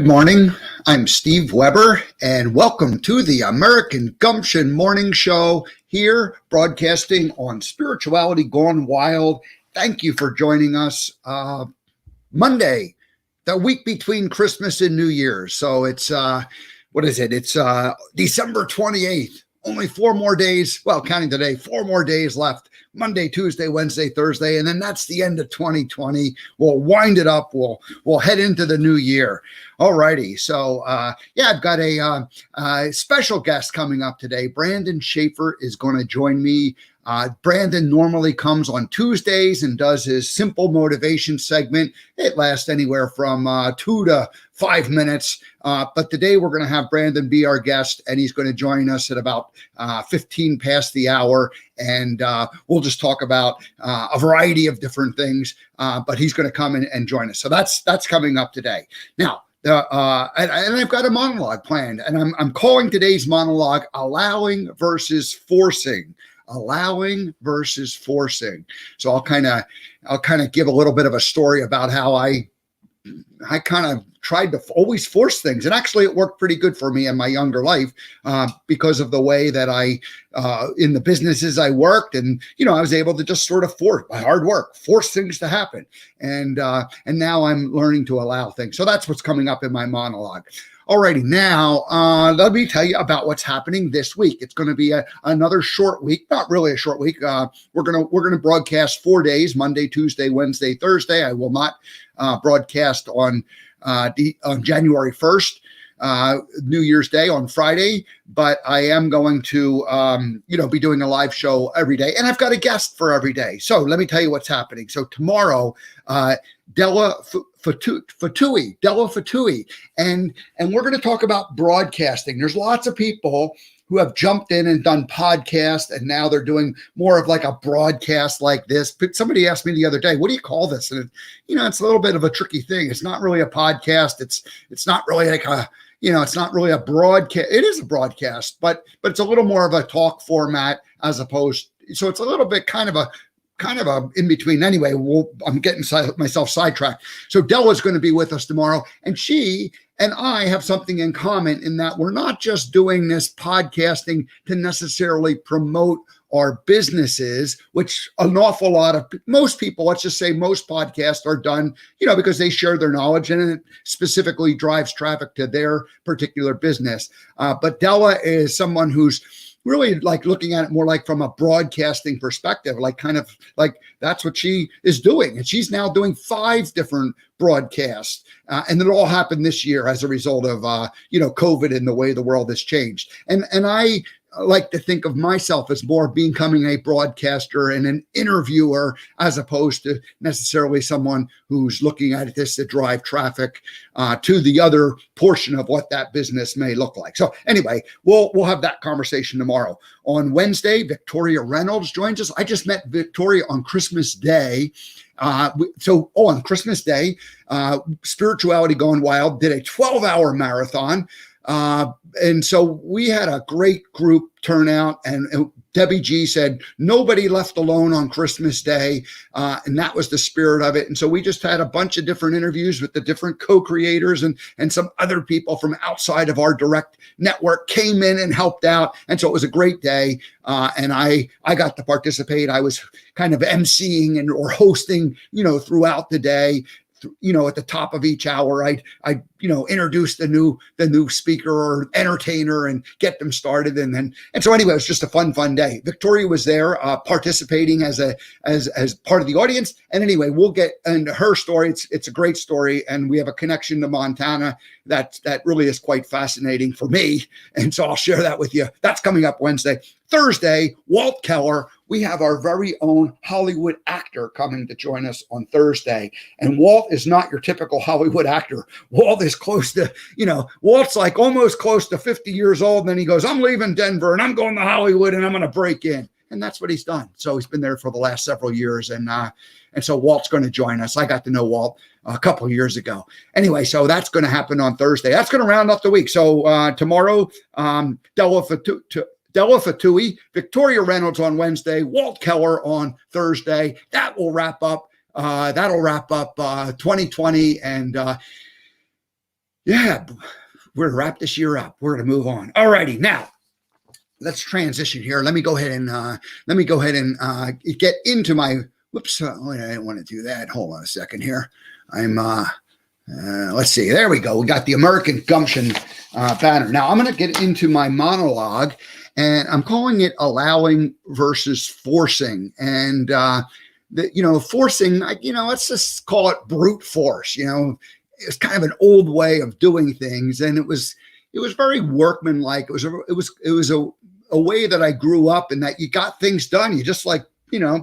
Good morning. I'm Steve Weber, and welcome to the American Gumption Morning Show here, broadcasting on Spirituality Gone Wild. Thank you for joining us. Monday, the week between Christmas and New Year's. So it's, what is it? It's December 28th. Only 4 more days, well, counting today, 4 more days left. Monday, Tuesday, Wednesday, Thursday, and then that's the end of 2020. We'll wind it up. We'll head into the new year. All righty. So, I've got a special guest coming up today. Brandon Schaefer is going to join me. Brandon normally comes on Tuesdays and does his simple motivation segment. It lasts anywhere from 2 to 5 minutes. But today we're going to have Brandon be our guest, and he's going to join us at about 15 past the hour. And we'll just talk about a variety of different things. But he's going to come in and join us. So that's coming up today. Now, and I've got a monologue planned, and I'm calling today's monologue "Allowing versus Forcing." Allowing versus forcing. So I'll kind of give a little bit of a story about how I kind of tried to always force things. And actually it worked pretty good for me in my younger life because of the way that I, in the businesses I worked, and, I was able to just sort of force by hard work, force things to happen. And now I'm learning to allow things. So that's what's coming up in my monologue. Alrighty, now let me tell you about what's happening this week. It's going to be another short week, not really a short week. We're gonna broadcast 4 days: Monday, Tuesday, Wednesday, Thursday. I will not broadcast on January 1st, New Year's Day on Friday, but I am going to be doing a live show every day, and I've got a guest for every day. So let me tell you what's happening. So tomorrow, Della Fatui, and we're going to talk about broadcasting. There's lots of people who have jumped in and done podcasts, and now they're doing more of like a broadcast like this. But somebody asked me the other day, what do you call this? And it's a little bit of a tricky thing. It's not really a podcast. It's not really like it's not really a broadcast. It is a broadcast, but it's a little more of a talk format as opposed. So it's a little bit kind of a in between. Anyway, I'm getting myself sidetracked. So Della's going to be with us tomorrow, and she and I have something in common in that we're not just doing this podcasting to necessarily promote our businesses, which an awful lot of most people, let's just say most podcasts are done, because they share their knowledge and it specifically drives traffic to their particular business. But Della is someone who's really like looking at it more like from a broadcasting perspective, like kind of like that's what she is doing. And she's now doing 5 different broadcasts. And it all happened this year as a result of, COVID and the way the world has changed. And I like to think of myself as more becoming a broadcaster and an interviewer as opposed to necessarily someone who's looking at this to drive traffic to the other portion of what that business may look like. So anyway, we'll have that conversation tomorrow. On Wednesday, Victoria Reynolds joins us. I just met Victoria on Christmas Day. On Christmas Day, Spirituality Gone Wild did a 12-hour marathon. And so we had a great group turnout, and Debbie G said nobody left alone on Christmas Day. And that was the spirit of it. And so we just had a bunch of different interviews with the different co-creators and some other people from outside of our direct network came in and helped out. And so it was a great day. And I got to participate. I was kind of emceeing or hosting, throughout the day. At the top of each hour, I introduce the new speaker or entertainer and get them started. And so anyway, it was just a fun day. Victoria was there participating as part of the audience. And anyway, we'll get into her story. It's a great story. And we have a connection to Montana that really is quite fascinating for me. And so I'll share that with you. That's coming up Wednesday. Thursday, Walt Keller. We have our very own Hollywood actor coming to join us on Thursday. And Walt is not your typical Hollywood actor. Walt is close to, Walt's like almost close to 50 years old. And then he goes, I'm leaving Denver and I'm going to Hollywood and I'm going to break in. And that's what he's done. So he's been there for the last several years. And so Walt's going to join us. I got to know Walt a couple of years ago. Anyway, so that's going to happen on Thursday. That's going to round up the week. So tomorrow, Della Fatui, Victoria Reynolds on Wednesday, Walt Keller on Thursday. That will wrap up. 2020, and Yeah, we're going to wrap this year up. We're going to move on. All righty. Now, let's transition here. Let me go ahead and get into my, whoops, I didn't want to do that. Hold on a second here. Let's see. There we go. We got the American Gumption banner. Now I'm going to get into my monologue, and I'm calling it allowing versus forcing. And forcing, let's just call it brute force. It's kind of an old way of doing things, and it was very workmanlike. It was a way that I grew up, and that you got things done. You just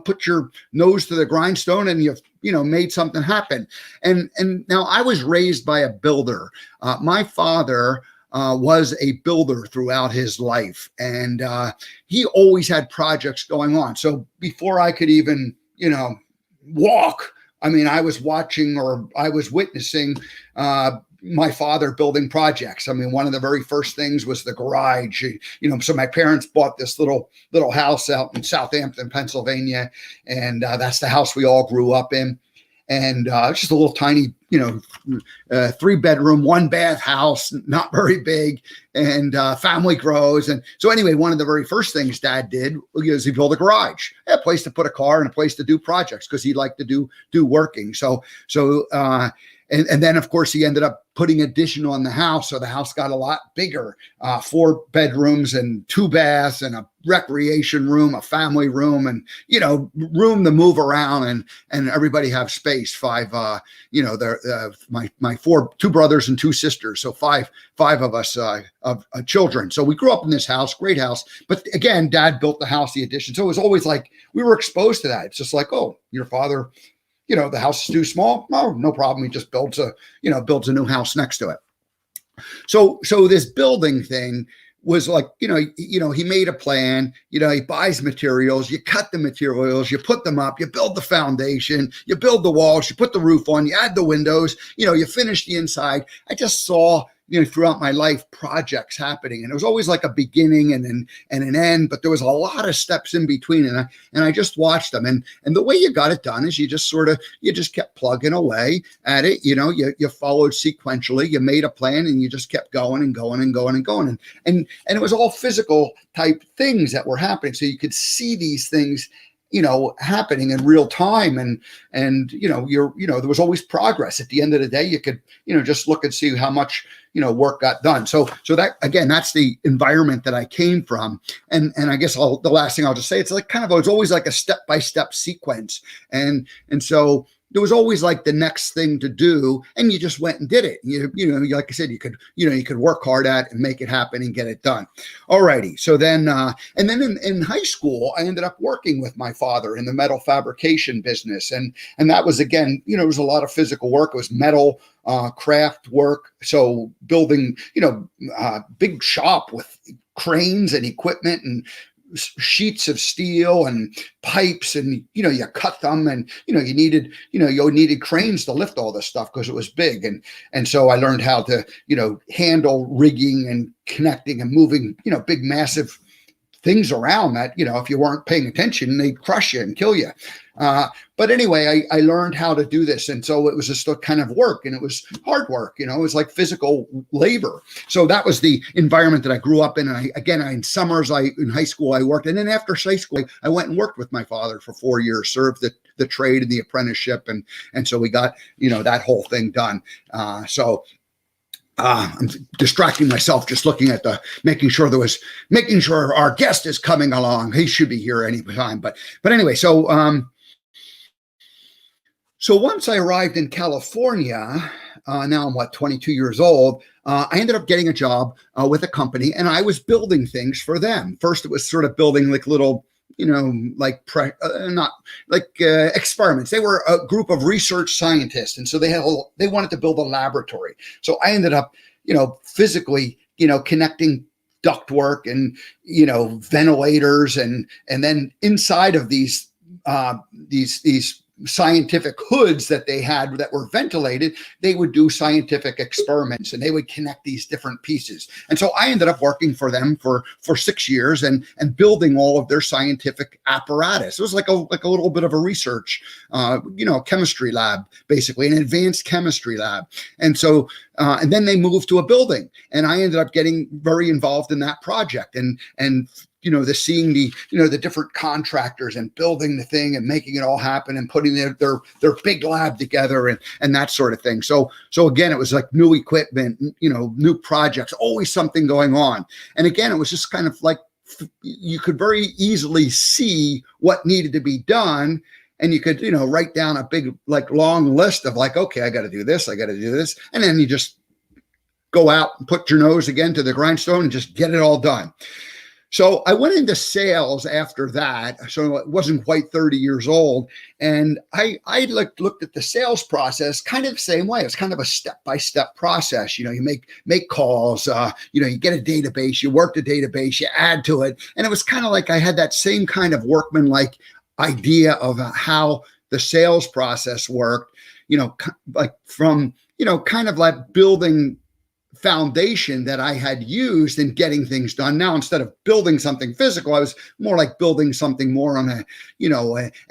put your nose to the grindstone, and you made something happen. And now I was raised by a builder. My father was a builder throughout his life, and he always had projects going on. So before I could even walk, I was watching, or I was witnessing my father building projects. One of the very first things was the garage. So my parents bought this little house out in Southampton, Pennsylvania, and that's the house we all grew up in. And it's just a little tiny, 3-bedroom, 1-bath house, not very big, and family grows. And so anyway, one of the very first things Dad did was he built a garage, a place to put a car and a place to do projects, because he liked to do working. And then, of course, he ended up putting addition on the house. So the house got a lot bigger, 4 bedrooms and 2 baths and a recreation room, a family room, and, room to move around and everybody have space. 5, my 2 brothers and 2 sisters. So five of us of children. So we grew up in this house, great house. But again, Dad built the house, the addition. So it was always like we were exposed to that. It's just like, oh, your father, the house is too small. No problem. He just builds a new house next to it. So this building thing was like, he made a plan, he buys materials, you cut the materials, you put them up, you build the foundation, you build the walls, you put the roof on, you add the windows, you finish the inside. I just saw, throughout my life, projects happening, and it was always like a beginning and an end, but there was a lot of steps in between, and I just watched them. And the way you got it done is you just kept plugging away at it. You followed sequentially, you made a plan, and you just kept going and going and going and going. And it was all physical type things that were happening. So you could see these things happening in real time. And there was always progress. At the end of the day, you could, just look and see how much, work got done. So that, again, that's the environment that I came from. And I guess the last thing I'll just say, it's like it was always like a step-by-step sequence. And so there was always like the next thing to do, and you just went and did it. Like I said, you could work hard at it and make it happen and get it done. Alrighty. So then, and then in high school, I ended up working with my father in the metal fabrication business. And that was, again, it was a lot of physical work. It was metal, craft work. So building, big shop with cranes and equipment and sheets of steel and pipes, and you cut them, and you needed cranes to lift all this stuff because it was big. And so I learned how to handle rigging and connecting and moving big massive things around that if you weren't paying attention, they'd crush you and kill you. But anyway, I learned how to do this. And so it was just a kind of work, and it was hard work. It was like physical labor. So that was the environment that I grew up in. And in summers, in high school, I worked. And then after high school, I went and worked with my father for 4 years, served the trade and the apprenticeship. And so we got, that whole thing done. I'm distracting myself just looking at making sure our guest is coming along. He should be here any time. But anyway, so once I arrived in California, now I'm 22 years old. I ended up getting a job with a company, and I was building things for them. First, it was sort of building like little, experiments. They were a group of research scientists, and so they wanted to build a laboratory. So I ended up, physically, connecting ductwork and ventilators, and then inside of these scientific hoods that they had that were ventilated, they would do scientific experiments and they would connect these different pieces. And so I ended up working for them for 6 years and building all of their scientific apparatus. It was like a little bit of a research, chemistry lab, basically an advanced chemistry lab. And so, and then they moved to a building, and I ended up getting very involved in that project and seeing the different contractors and building the thing and making it all happen and putting their big lab together and that sort of thing. So again, it was like new equipment, new projects, always something going on. And again, it was just kind of like you could very easily see what needed to be done. And you could, write down a big, long list of okay, I got to do this. I got to do this. And then you just go out and put your nose again to the grindstone and just get it all done. So I went into sales after that. So it wasn't quite 30 years old. And I looked at the sales process kind of the same way. It's kind of a step-by-step process. You make calls, you get a database, you work the database, you add to it. And it was kind of like I had that same kind of workman-like idea of how the sales process worked, from kind of like building foundation that I had used in getting things done. Now, instead of building something physical, I was more like building something more on an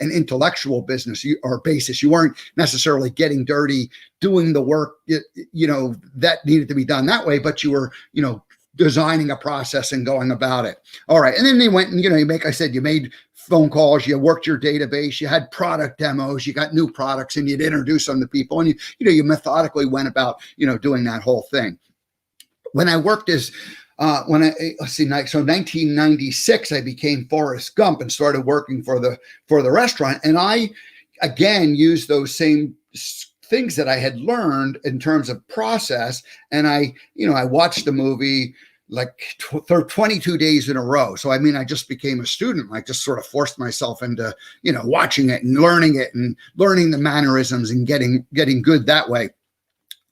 intellectual business or basis. You weren't necessarily getting dirty, doing the work, that needed to be done that way, but you were, designing a process and going about it. All right. And then they went and, you made phone calls, you worked your database, you had product demos, you got new products and you'd introduce them to people. And you methodically went about, doing that whole thing. When I worked as, so 1996, I became Forrest Gump and started working for the restaurant. And I, again, used those same things that I had learned in terms of process. And I watched the movie 22 days in a row. So, I just became a student. I just sort of forced myself into, watching it and learning the mannerisms and getting good that way.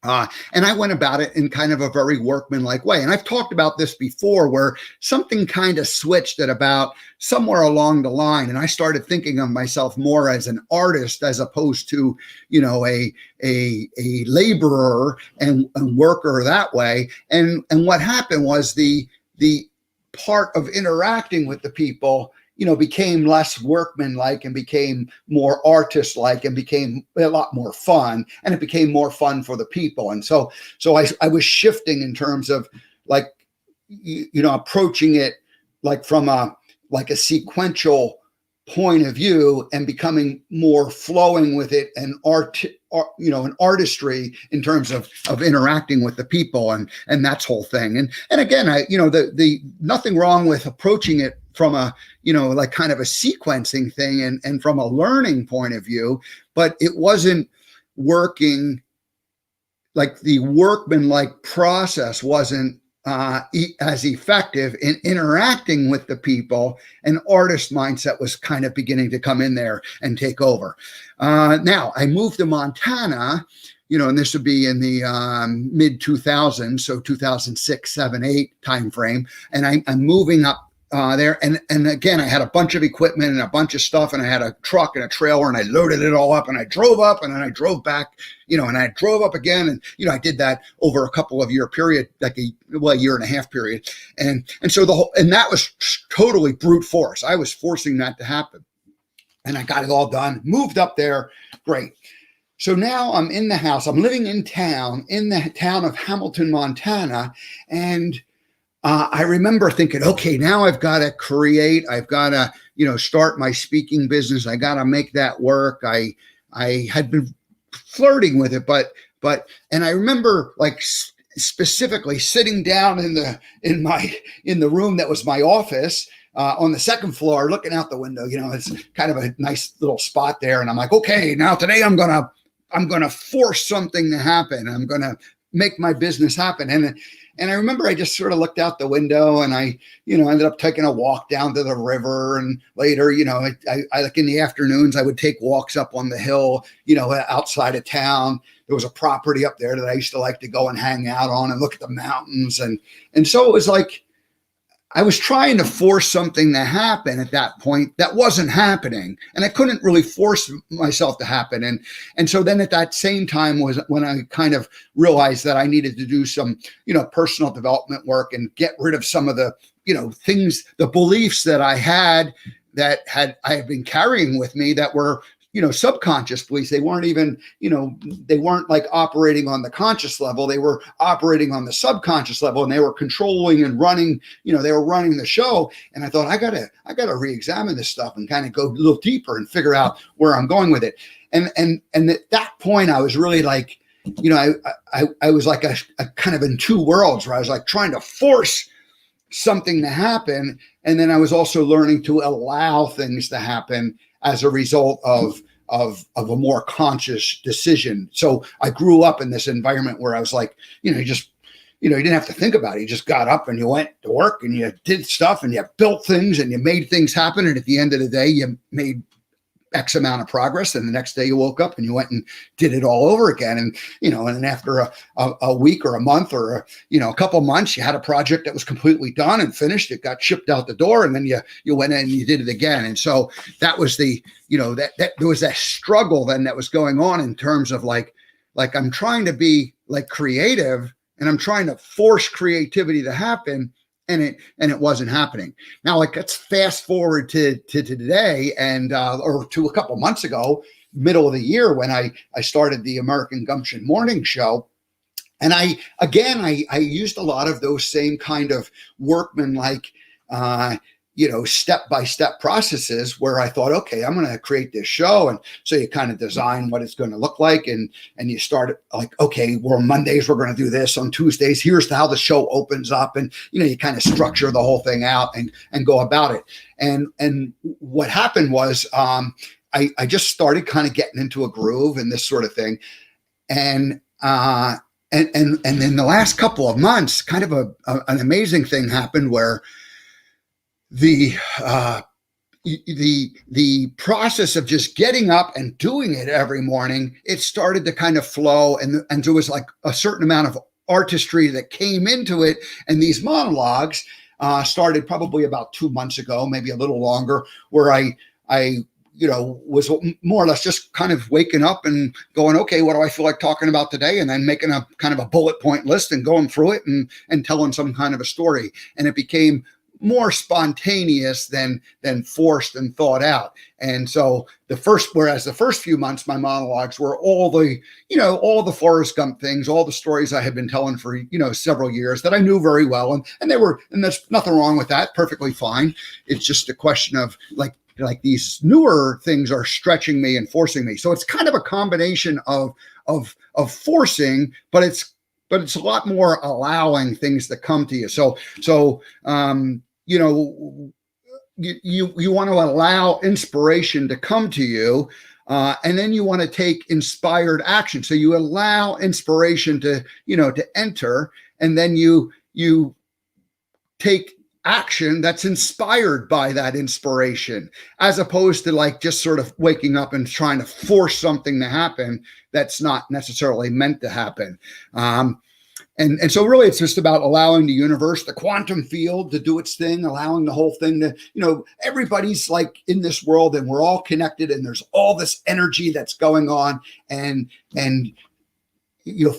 And I went about it in kind of a very workmanlike way. And I've talked about this before where something kind of switched at about somewhere along the line. And I started thinking of myself more as an artist as opposed to, a laborer and worker that way. And what happened was the part of interacting with the people became less workmanlike and became more artist-like and became a lot more fun, and it became more fun for the people. And so I was shifting in terms of approaching it from a sequential point of view and becoming more flowing with it and an artistry in terms of interacting with the people and that whole thing. And again, the nothing wrong with approaching it from a, kind of a sequencing thing and from a learning point of view, but it wasn't working. The workman-like process wasn't as effective in interacting with the people. An artist mindset was kind of beginning to come in there and take over. Now I moved to Montana, and this would be in the mid 2000s, so 2006, 7, 8 timeframe. And I'm moving up there. And again, I had a bunch of equipment and a bunch of stuff, and I had a truck and a trailer, and I loaded it all up, and I drove up, and then I drove back, and I drove up again. And, I did that over a couple of year period, a year and a half period. And so that was totally brute force. I was forcing that to happen, and I got it all done, moved up there. Great. So now I'm in the house, I'm living in the town of Hamilton, Montana. And I remember thinking, okay, now I've got to create, I've got to, start my speaking business. I got to make that work. I had been flirting with it, and I remember specifically sitting down in the room that was my office on the second floor, looking out the window. It's kind of a nice little spot there. And I'm like, okay, now today I'm going to force something to happen. I'm going to make my business happen. And I remember I just sort of looked out the window, and I, ended up taking a walk down to the river. And later, I like in the afternoons, I would take walks up on the hill, outside of town. There was a property up there that I used to like to go and hang out on and look at the mountains. And so it was like, I was trying to force something to happen at that point that wasn't happening, and I couldn't really force myself to happen. And so then at that same time was when I kind of realized that I needed to do some, personal development work and get rid of some of the, things, the beliefs that I had I had been carrying with me that were, subconscious beliefs. They weren't even, they weren't like operating on the conscious level. They were operating on the subconscious level, and they were controlling and running, they were running the show. And I thought, I gotta re-examine this stuff and kind of go a little deeper and figure out where I'm going with it. And at that point, I was really like, I was like a kind of in two worlds where I was like trying to force something to happen. And then I was also learning to allow things to happen as a result of a more conscious decision. So I grew up in this environment where I was like, you didn't have to think about it. You just got up and you went to work and you did stuff and you built things and you made things happen. And at the end of the day, you made X amount of progress. And the next day you woke up and you went and did it all over again. And, and then after a week or a month or, a couple of months, you had a project that was completely done and finished. It got shipped out the door, and then you went in and you did it again. And so that was that there was that struggle then that was going on in terms of like I'm trying to be like creative and I'm trying to force creativity to happen. And it wasn't happening. Now, like, let's fast forward to today and or to a couple months ago, middle of the year, when I started the American Gumption morning show. And I used a lot of those same kind of workman-like, step-by-step processes where I thought, okay, I'm going to create this show. And so you kind of design what it's going to look like. And you start like, okay, well, Mondays, we're going to do this. On Tuesdays, here's how the show opens up. And, you kind of structure the whole thing out and go about it. And what happened was I just started kind of getting into a groove and this sort of thing. And in the last couple of months, kind of an amazing thing happened where the process of just getting up and doing it every morning, it started to kind of flow, and there was like a certain amount of artistry that came into it. And these monologues started probably about 2 months ago, maybe a little longer, where I was more or less just kind of waking up and going, okay, what do I feel like talking about today? And then making a kind of a bullet point list and going through it and telling some kind of a story. And it became more spontaneous than forced and thought out. And so whereas the first few months, my monologues were all the Forrest Gump things, all the stories I had been telling for, several years that I knew very well. And there's nothing wrong with that. Perfectly fine. It's just a question of like these newer things are stretching me and forcing me. So it's kind of a combination of forcing, but it's a lot more allowing things to come to you. So you want to allow inspiration to come to you, and then you want to take inspired action. So you allow inspiration to enter, and then you take action that's inspired by that inspiration, as opposed to like just sort of waking up and trying to force something to happen that's not necessarily meant to happen. And so really it's just about allowing the universe, the quantum field, to do its thing, allowing the whole thing to, everybody's like in this world and we're all connected and there's all this energy that's going on, and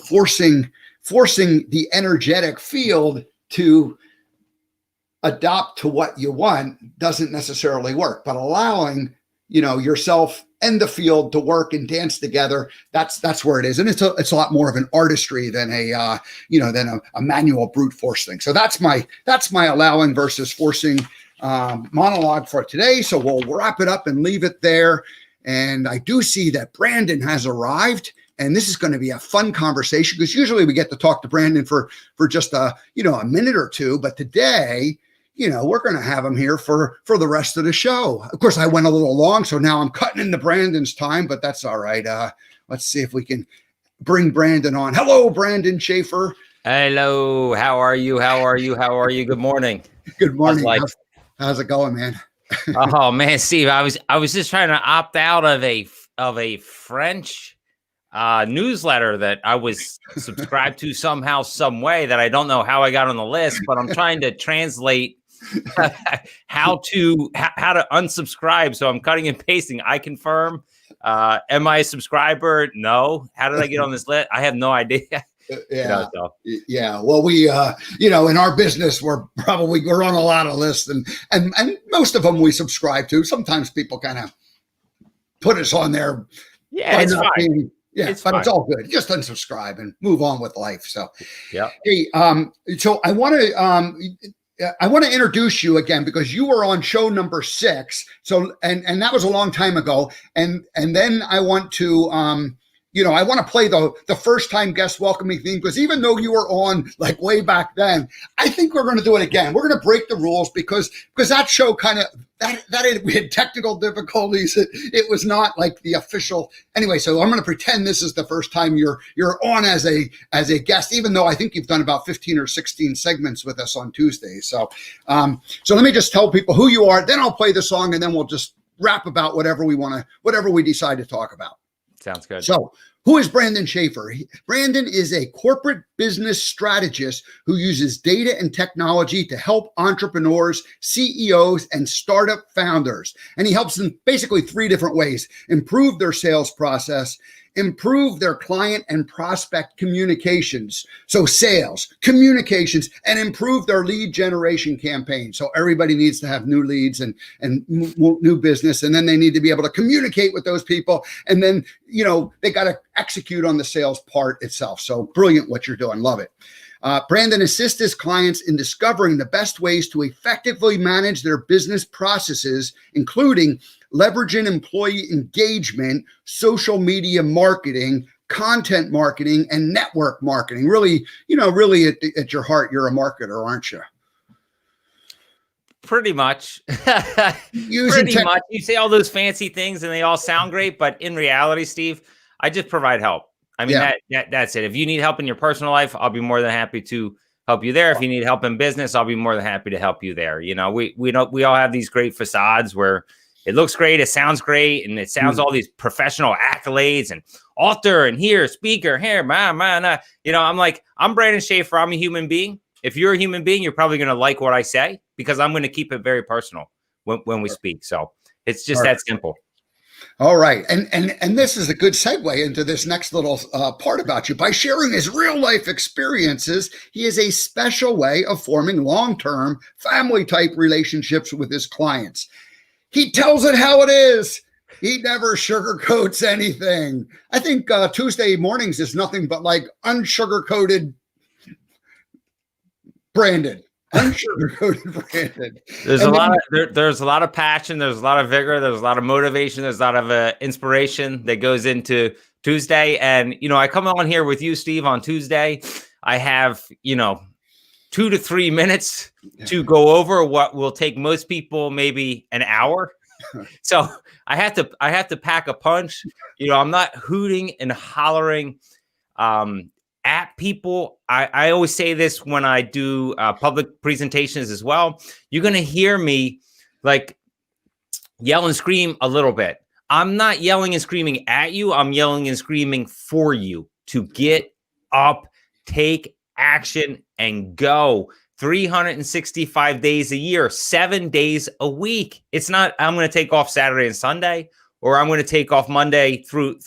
forcing the energetic field to adopt to what you want doesn't necessarily work, but allowing, yourself and the field to work and dance together, that's where it is. And it's a lot more of an artistry than a manual brute force thing. So that's my allowing versus forcing monologue for today. So we'll wrap it up and leave it there. And I do see that Brandon has arrived, and this is going to be a fun conversation because usually we get to talk to Brandon for just a minute or two, but today, we're going to have him here for the rest of the show. Of course, I went a little long, so now I'm cutting into Brandon's time, but that's all right. Let's see if we can bring Brandon on. Hello, Brandon Schaefer. Hello. How are you? Good morning. Good morning. How's it going, man? Oh man, Steve, I was just trying to opt out of a French newsletter that I was subscribed to somehow, some way, that I don't know how I got on the list, but I'm trying to translate how to unsubscribe. So I'm cutting and pasting. I confirm. Am I a subscriber? No. How did I get on this list? I have no idea. Yeah. Yeah. Well, we, in our business, we're on a lot of lists and most of them we subscribe to. Sometimes people kind of put us on there. Yeah, it's fine. It's all good. Just unsubscribe and move on with life. So, yeah. Hey, so I want to introduce you again because you were on show number 6. So, and that was a long time ago. And then I want to, I want to play the first time guest welcoming theme because even though you were on like way back then, I think we're going to do it again. We're going to break the rules because that show kind of we had technical difficulties. It was not like the official anyway. So I'm going to pretend this is the first time you're on as a guest, even though I think you've done about 15 or 16 segments with us on Tuesdays. So let me just tell people who you are. Then I'll play the song and then we'll just rap about whatever we decide to talk about. Sounds good. So who is Brandon Schaefer? Brandon is a corporate business strategist who uses data and technology to help entrepreneurs, CEOs, and startup founders. And he helps them basically 3 different ways: improve their sales process, improve their client and prospect communications. So sales, communications, and improve their lead generation campaign. So everybody needs to have new leads and new business. And then they need to be able to communicate with those people. And then, they got to execute on the sales part itself. So brilliant what you're doing. Love it. Brandon assists his clients in discovering the best ways to effectively manage their business processes, including leveraging employee engagement, social media marketing, content marketing, and network marketing. Really at your heart, you're a marketer, aren't you? Pretty much. Pretty much. You say all those fancy things and they all sound great, but in reality, Steve, I just provide help. I mean, that's it. If you need help in your personal life, I'll be more than happy to help you there. If you need help in business, I'll be more than happy to help you there. We all have these great facades where it looks great, it sounds great, and it sounds all these professional accolades and author and here, speaker, here, I'm like, I'm Brandon Schaefer. I'm a human being. If you're a human being, you're probably going to like what I say because I'm going to keep it very personal when we speak. So it's just that simple. All right. And this is a good segue into this next little part about you. By sharing his real life experiences, he has a special way of forming long-term family type relationships with his clients. He tells it how it is. He never sugarcoats anything. I think Tuesday mornings is nothing but like unsugarcoated Brandon. Unsugarcoated Brandon. There's a lot of passion. There's a lot of vigor. There's a lot of motivation. There's a lot of inspiration that goes into Tuesday. And, I come on here with you, Steve, on Tuesday. I have, 2 to 3 minutes to go over what will take most people maybe an hour. So I have to pack a punch. I'm not hooting and hollering at people. I always say this when I do public presentations as well. You're going to hear me like yell and scream a little bit. I'm not yelling and screaming at you. I'm yelling and screaming for you to get up, take action, and go. 365 days a year, 7 days a week. It's not, I'm going to take off Saturday and Sunday, or I'm going to take off Monday through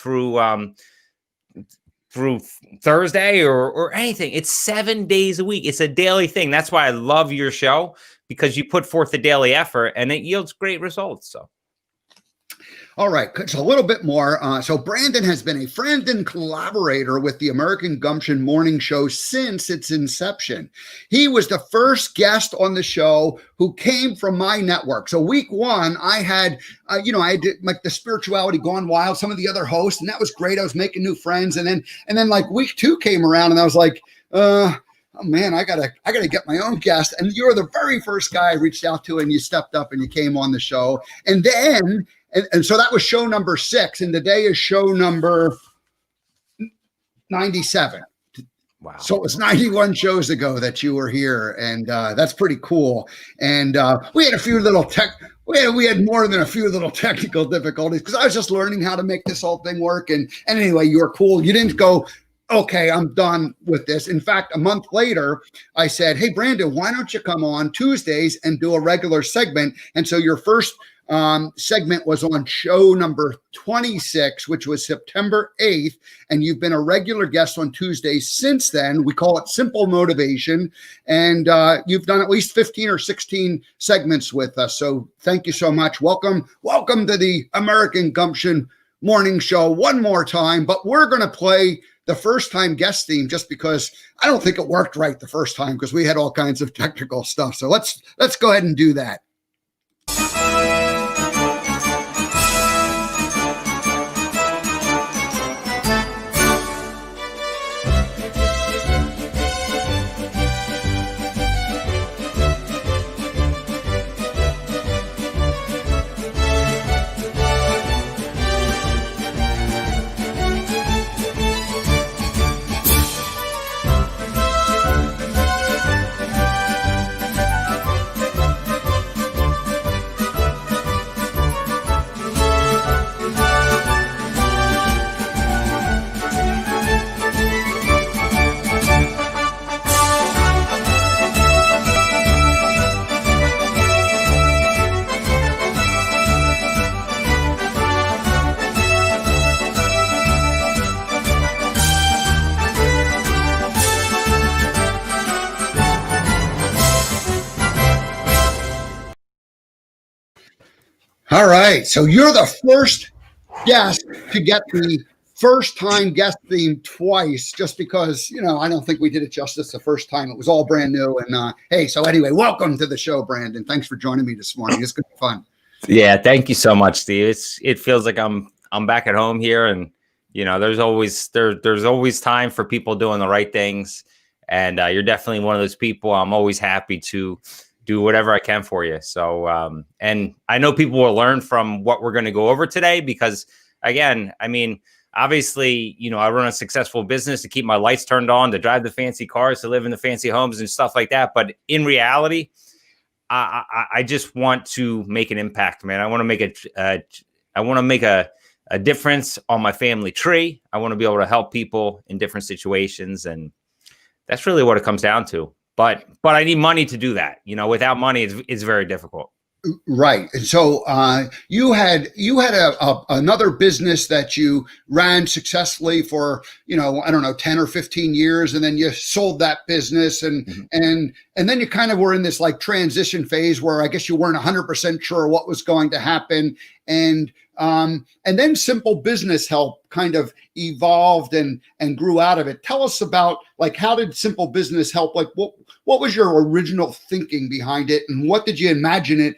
Thursday or anything. It's 7 days a week. It's a daily thing. That's why I love your show, because you put forth the daily effort and it yields great results. So. All right, so a little bit more. So Brandon has been a friend and collaborator with the American Gumption morning show since its inception. He was the first guest on the show who came from my network. So week 1, I had, I did like the Spirituality Gone Wild, some of the other hosts, and that was great. I was making new friends, and then like week 2 came around, and I was like, oh man, I gotta get my own guest. And you're the very first guy I reached out to, and you stepped up and you came on the show, and then. And so that was show number 6, and today is show number 97. Wow. So it was 91 shows ago that you were here, and that's pretty cool. And we had a few little we had more than a few little technical difficulties because I was just learning how to make this whole thing work. And anyway, you were cool. You didn't go okay, I'm done with this. In fact, a month later, I said, hey, Brandon, why don't you come on Tuesdays and do a regular segment? And so your first segment was on show number 26, which was September 8th. And you've been a regular guest on Tuesdays since then. We call it Simple Motivation. And you've done at least 15 or 16 segments with us. So thank you so much. Welcome to the American Gumption Morning Show one more time. But we're going to play the first time guest theme just because I don't think it worked right the first time because we had all kinds of technical stuff. So let's go ahead and do that. All right. So you're the first guest to get the first time guest theme twice, just because, I don't think we did it justice the first time. It was all brand new. And hey, so anyway, welcome to the show, Brandon. Thanks for joining me this morning. It's good fun. Yeah, thank you so much, Steve. It feels like I'm back at home here, and there's always time for people doing the right things, and you're definitely one of those people. I'm always happy to do whatever I can for you. So, and I know people will learn from what we're going to go over today because, again, I mean, obviously, I run a successful business to keep my lights turned on, to drive the fancy cars, to live in the fancy homes and stuff like that. But in reality, I just want to make an impact, man. I want to make a difference on my family tree. I want to be able to help people in different situations, and that's really what it comes down to. But I need money to do that. Without money, it's very difficult. Right. And so you had another business that you ran successfully for, I don't know, 10 or 15 years. And then you sold that business and then you kind of were in this like transition phase where I guess you weren't 100% sure what was going to happen. And then Simple Business Help kind of evolved and grew out of it. Tell us about like, how did Simple Business Help? Like what was your original thinking behind it? And what did you imagine it,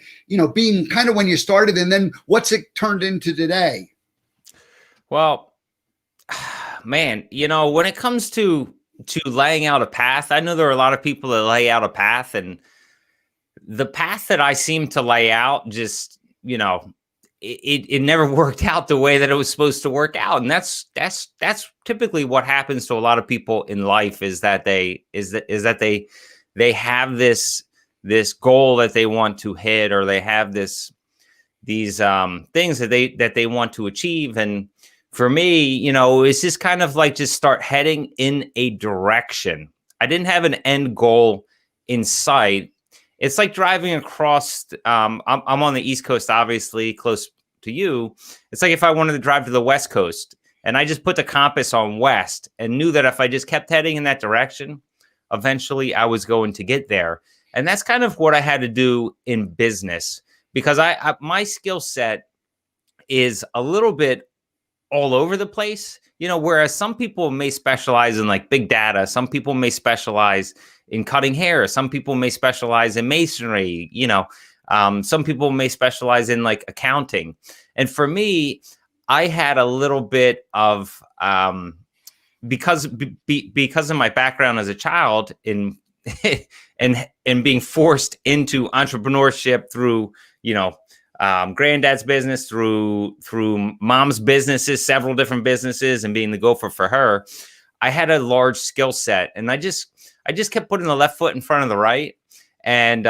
being kind of when you started, and then what's it turned into today? Well, man, when it comes to laying out a path, I know there are a lot of people that lay out a path, and the path that I seem to lay out just, it never worked out the way that it was supposed to work out. And that's typically what happens to a lot of people in life, is that they they have this goal that they want to hit, or they have these things that they want to achieve. And for me, it's just kind of like just start heading in a direction. I didn't have an end goal in sight. It's like driving across. I'm on the East Coast, obviously close to you. It's like if I wanted to drive to the West Coast, and I just put the compass on West and knew that if I just kept heading in that direction, eventually I was going to get there. And that's kind of what I had to do in business, because my skill set is a little bit all over the place, whereas some people may specialize in like big data. Some people may specialize in cutting hair. Some people may specialize in masonry, some people may specialize in like accounting. And for me, I had a little bit of, because of my background as a child in and being forced into entrepreneurship through, granddad's business, through mom's businesses, several different businesses, and being the gopher for her, I had a large skill set, and I just kept putting the left foot in front of the right, and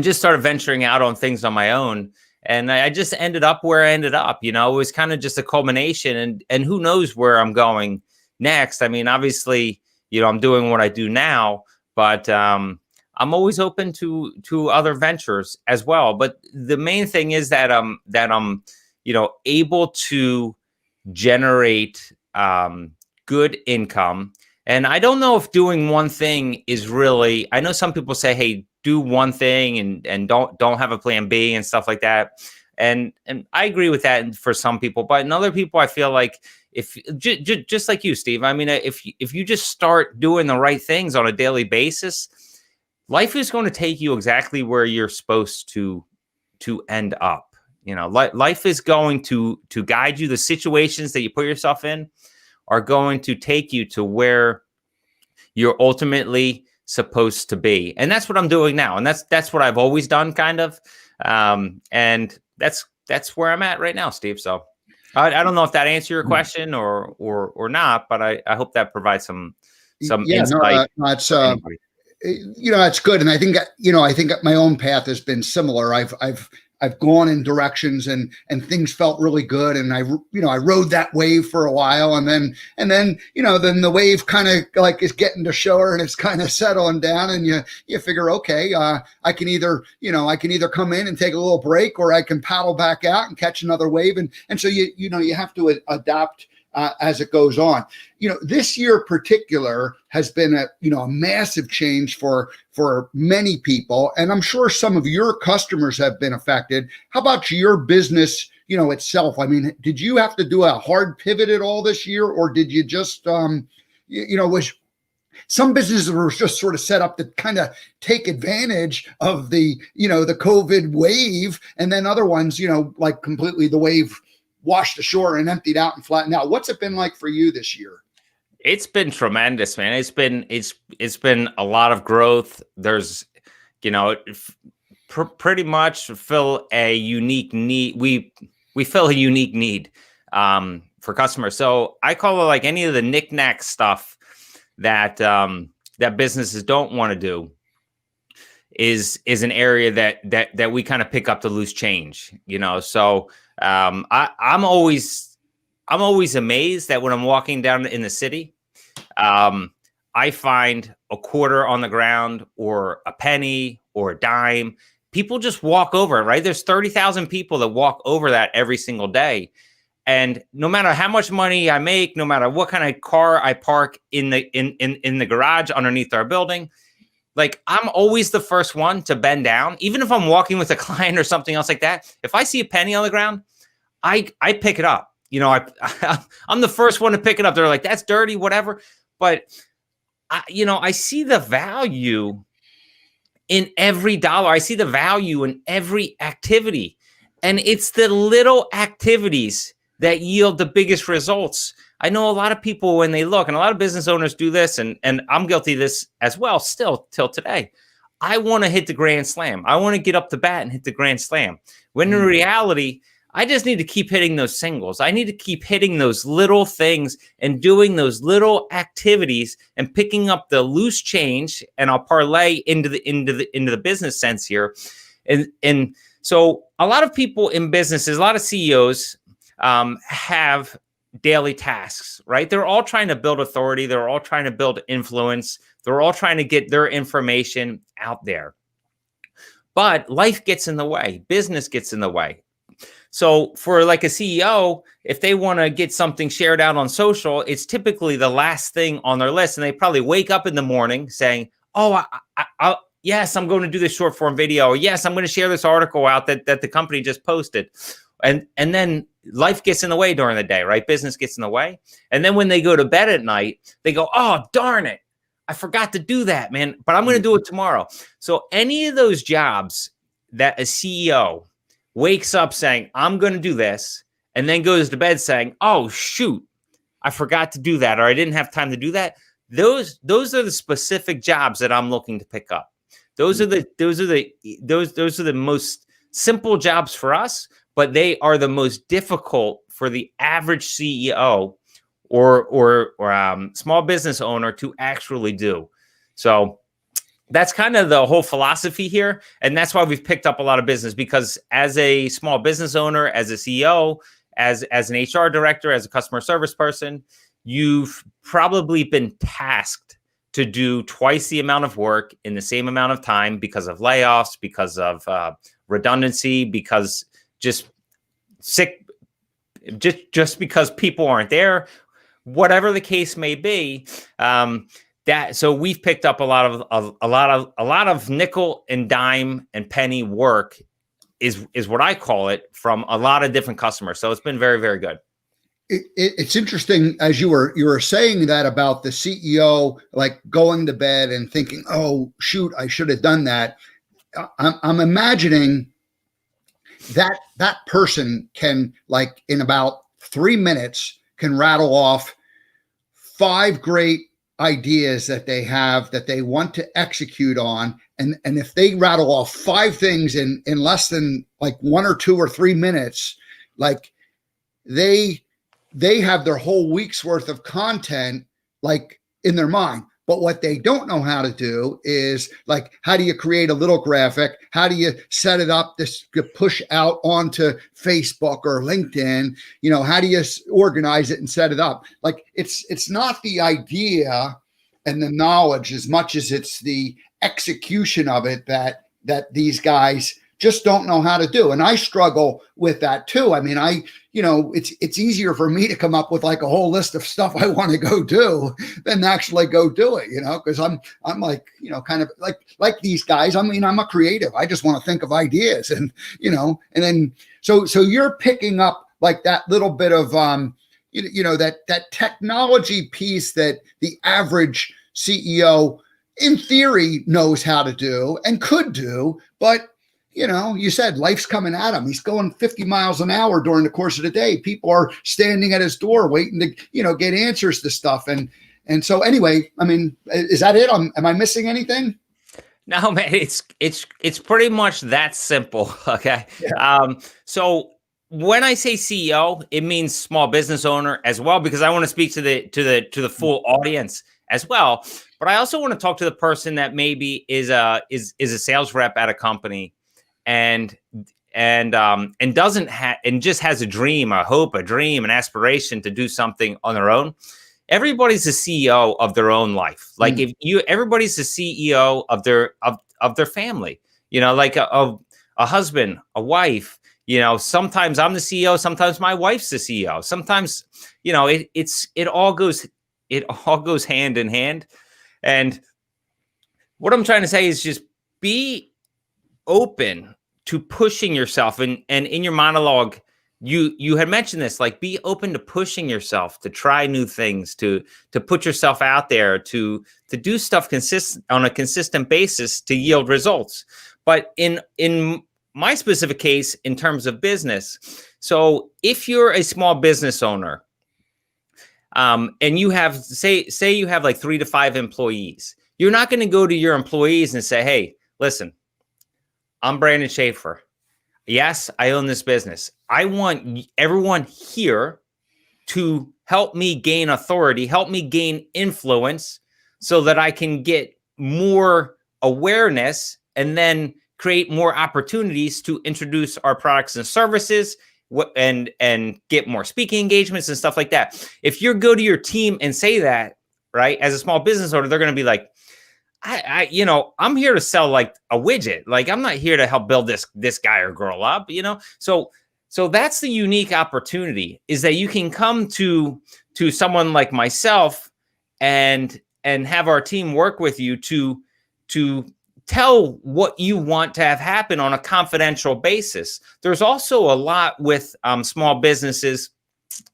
just started venturing out on things on my own. And I just ended up where I ended up. It was kind of just a culmination, and who knows where I'm going next. I mean, obviously, I'm doing what I do now, but I'm always open to other ventures as well. But the main thing is that I'm able to generate good income. And I don't know if doing one thing is really, I know some people say, hey, do one thing and don't have a plan B and stuff like that. And I agree with that for some people, but in other people, I feel like if just like you, Steve, I mean, if you just start doing the right things on a daily basis, life is going to take you exactly where you're supposed to end up. Life is going to guide you. The situations that you put yourself in are going to take you to where you're ultimately supposed to be. And that's what I'm doing now. And that's what I've always done, kind of. And that's where I'm at right now, Steve. So I don't know if that answered your question or not, but I hope that provides some insight. It's good. And I think my own path has been similar. I've gone in directions and things felt really good. And I rode that wave for a while, and then the wave kind of like is getting to shore and it's kind of settling down, and you figure, okay, I can either come in and take a little break, or I can paddle back out and catch another wave. And so you have to adapt as it goes on. This year in particular has been a massive change for many people. And I'm sure some of your customers have been affected. How about your business, itself? I mean, did you have to do a hard pivot at all this year, or did you just, was some businesses were just sort of set up to kind of take advantage of the COVID wave, and then other ones, like completely the wave washed ashore and emptied out and flattened out. What's it been like for you this year? It's been tremendous, man. It's been a lot of growth. There's, pretty much fill a unique need. We fill a unique need for customers. So I call it like any of the knick-knack stuff that that businesses don't want to do is an area that we kind of pick up the loose change. So I'm always amazed that when I'm walking down in the city, I find a quarter on the ground or a penny or a dime. People just walk over it, right? There's 30,000 people that walk over that every single day. And no matter how much money I make, no matter what kind of car I park in the garage underneath our building, like I'm always the first one to bend down. Even if I'm walking with a client or something else like that, if I see a penny on the ground, I pick it up. I'm the first one to pick it up. They're like, that's dirty, whatever. But I see the value in every dollar. I see the value in every activity. And it's the little activities that yield the biggest results. I know a lot of people, when they look, and a lot of business owners do this, and I'm guilty of this as well, still till today. I want to hit the grand slam. I want to get up the bat and hit the grand slam. When in reality, I just need to keep hitting those singles. I need to keep hitting those little things and doing those little activities and picking up the loose change. And I'll parlay into the business sense here. And so a lot of people in businesses, a lot of CEOs have daily tasks, right? They're all trying to build authority. They're all trying to build influence. They're all trying to get their information out there. But life gets in the way. Business gets in the way. So for like a CEO, if they want to get something shared out on social, it's typically the last thing on their list. And they probably wake up in the morning saying, oh, yes, I'm going to do this short form video. Or yes, I'm going to share this article out that the company just posted. And then life gets in the way during the day, right? Business gets in the way. And then when they go to bed at night, they go, oh, darn it. I forgot to do that, man, but I'm going to do it tomorrow. So any of those jobs that a CEO wakes up saying, I'm going to do this, and then goes to bed saying, oh, shoot, I forgot to do that, or I didn't have time to do that. Those are the specific jobs that I'm looking to pick up. Those are the most simple jobs for us, but they are the most difficult for the average CEO or small business owner to actually do. So that's kind of the whole philosophy here. And that's why we've picked up a lot of business, because as a small business owner, as a CEO, as an HR director, as a customer service person, you've probably been tasked to do twice the amount of work in the same amount of time because of layoffs, because of redundancy, because just sick, just because people aren't there, whatever the case may be. So we've picked up a lot of nickel and dime and penny work is what I call it, from a lot of different customers. So it's been very, very good. It's interesting, as you were saying that about the CEO, like going to bed and thinking, oh shoot, I should have done that. I'm imagining that person can, like, in about 3 minutes, can rattle off 5 great ideas that they have that they want to execute on. And if they rattle off 5 things in less than like 1 or 2 or 3 minutes, like they have their whole week's worth of content like in their mind. But what they don't know how to do is, like, how do you create a little graphic? How do you set it up to push out onto Facebook or LinkedIn? You know, how do you organize it and set it up? Like, it's not the idea and the knowledge as much as it's the execution of it that these guys just don't know how to do. And I struggle with that too. I mean, it's easier for me to come up with like a whole list of stuff I want to go do than actually go do it, because I'm like, kind of like these guys. I mean, I'm a creative. I just want to think of ideas and then, so you're picking up like that little bit of, that technology piece that the average CEO in theory knows how to do and could do, but you said life's coming at him. He's going 50 miles an hour during the course of the day. People are standing at his door waiting to, get answers to stuff. And so anyway, I mean, is that it? Am I missing anything? No, man, it's pretty much that simple. Okay. Yeah. So when I say CEO, it means small business owner as well, because I want to speak to the full audience as well. But I also want to talk to the person that maybe is a sales rep at a company and doesn't have, and just has a dream, a hope, a dream, an aspiration to do something on their own. Everybody's the CEO of their own life. Like everybody's the CEO of their family, like a husband, a wife, sometimes I'm the CEO, sometimes my wife's the CEO. Sometimes, it all goes hand in hand. And what I'm trying to say is just be open to pushing yourself. And in your monologue, you had mentioned this, like, be open to pushing yourself, to try new things, to put yourself out there, to do stuff on a consistent basis to yield results. But in my specific case, in terms of business, so if you're a small business owner, and you have, say you have like 3 to 5 employees, you're not going to go to your employees and say, hey, listen, I'm Brandon Schaefer. Yes, I own this business. I want everyone here to help me gain authority, help me gain influence so that I can get more awareness and then create more opportunities to introduce our products and services and get more speaking engagements and stuff like that. If you go to your team and say that, right, as a small business owner, they're going to be like, I'm here to sell like a widget. Like, I'm not here to help build this guy or girl up, So that's the unique opportunity, is that you can come to someone like myself and have our team work with you to tell what you want to have happen on a confidential basis. There's also a lot with small businesses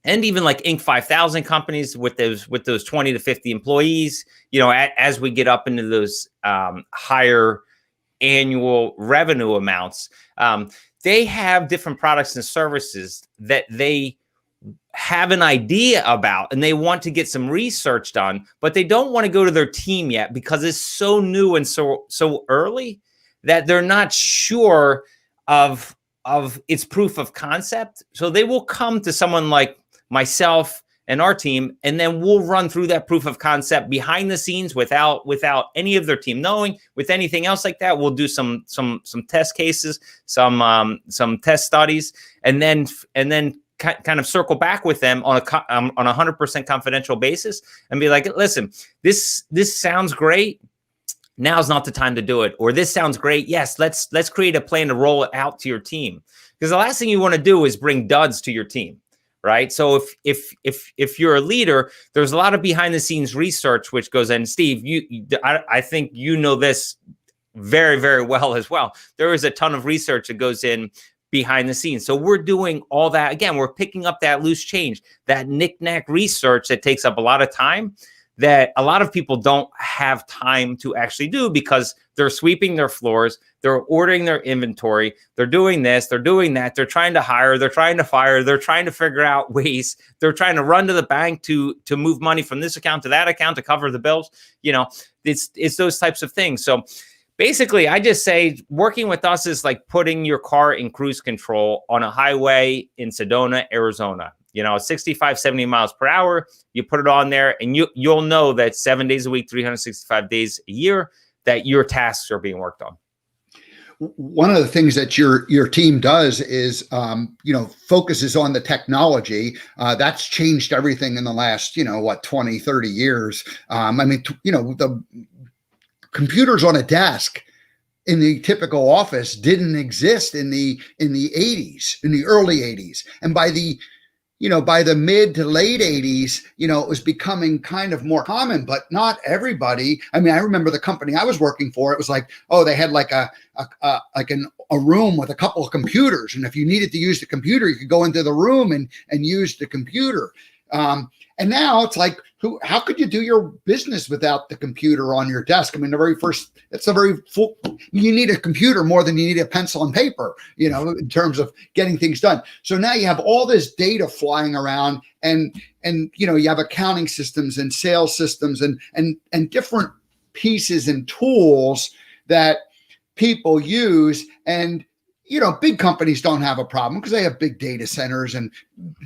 and even like Inc. 5000 companies with those 20 to 50 employees, as we get up into those higher annual revenue amounts, they have different products and services that they have an idea about and they want to get some research done, but they don't want to go to their team yet because it's so new and so early that they're not sure of its proof of concept. So they will come to someone like myself and our team, and then we'll run through that proof of concept behind the scenes without any of their team knowing. With anything else like that, we'll do some test cases, some test studies, and then kind of circle back with them on on 100% confidential basis and be like, listen, this sounds great. Now's not the time to do it. Or this sounds great. Yes, let's create a plan to roll it out to your team. Because the last thing you want to do is bring duds to your team, right? So if you're a leader, there's a lot of behind the scenes research which goes in. Steve, I think you know this very, very well as well. There is a ton of research that goes in behind the scenes. So we're doing all that. Again, we're picking up that loose change, that knick-knack research that takes up a lot of time that a lot of people don't have time to actually do because they're sweeping their floors, they're ordering their inventory, they're doing this, they're doing that, they're trying to hire, they're trying to fire, they're trying to figure out ways, they're trying to run to the bank to move money from this account to that account to cover the bills. You know, it's those types of things. So basically, I just say working with us is like putting your car in cruise control on a highway in Sedona, Arizona. You know, 65, 70 miles per hour. You put it on there and you'll know that 7 days a week, 365 days a year, that your tasks are being worked on. One of the things that your team does is, focuses on the technology. That's changed everything in the last, 20, 30 years. The computers on a desk in the typical office didn't exist in the 80s, in the early 80s. And by the mid to late 80s, it was becoming kind of more common, but not everybody. I mean, I remember the company I was working for, it was like, they had like a room with a couple of computers. And if you needed to use the computer, you could go into the room and use the computer. And now it's like, how could you do your business without the computer on your desk? I mean, you need a computer more than you need a pencil and paper, in terms of getting things done. So now you have all this data flying around and you have accounting systems and sales systems and different pieces and tools that people use. And big companies don't have a problem because they have big data centers and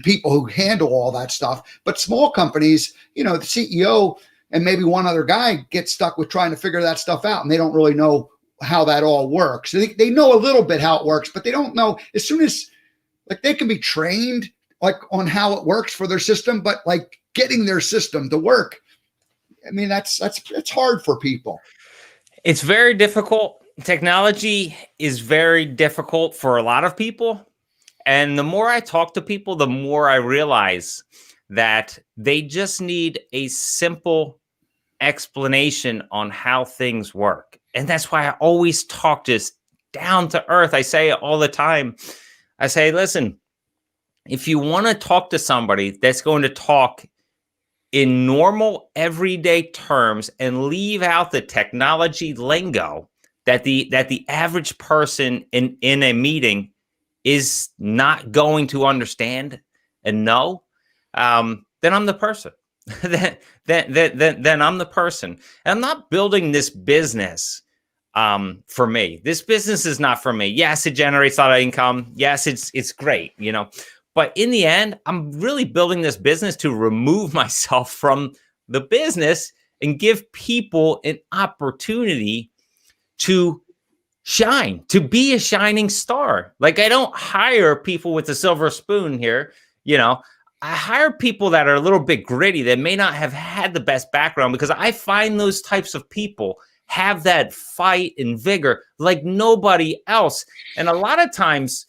people who handle all that stuff. But small companies, the CEO and maybe one other guy get stuck with trying to figure that stuff out. And they don't really know how that all works. They know a little bit how it works, but they don't know as soon as they can be trained on how it works for their system, but getting their system to work. I mean, it's hard for people. It's very difficult. Technology is very difficult for a lot of people. And the more I talk to people, the more I realize that they just need a simple explanation on how things work. And that's why I always talk just down to earth. I say it all the time. I say, listen, if you want to talk to somebody that's going to talk in normal everyday terms and leave out the technology lingo that the average person in a meeting is not going to understand and know, then I'm the person. then I'm the person. And I'm not building this business for me. This business is not for me. Yes, it generates a lot of income. Yes, it's great, But in the end, I'm really building this business to remove myself from the business and give people an opportunity to shine, to be a shining star. I don't hire people with a silver spoon here. I hire people that are a little bit gritty, that may not have had the best background, because I find those types of people have that fight and vigor like nobody else. And a lot of times,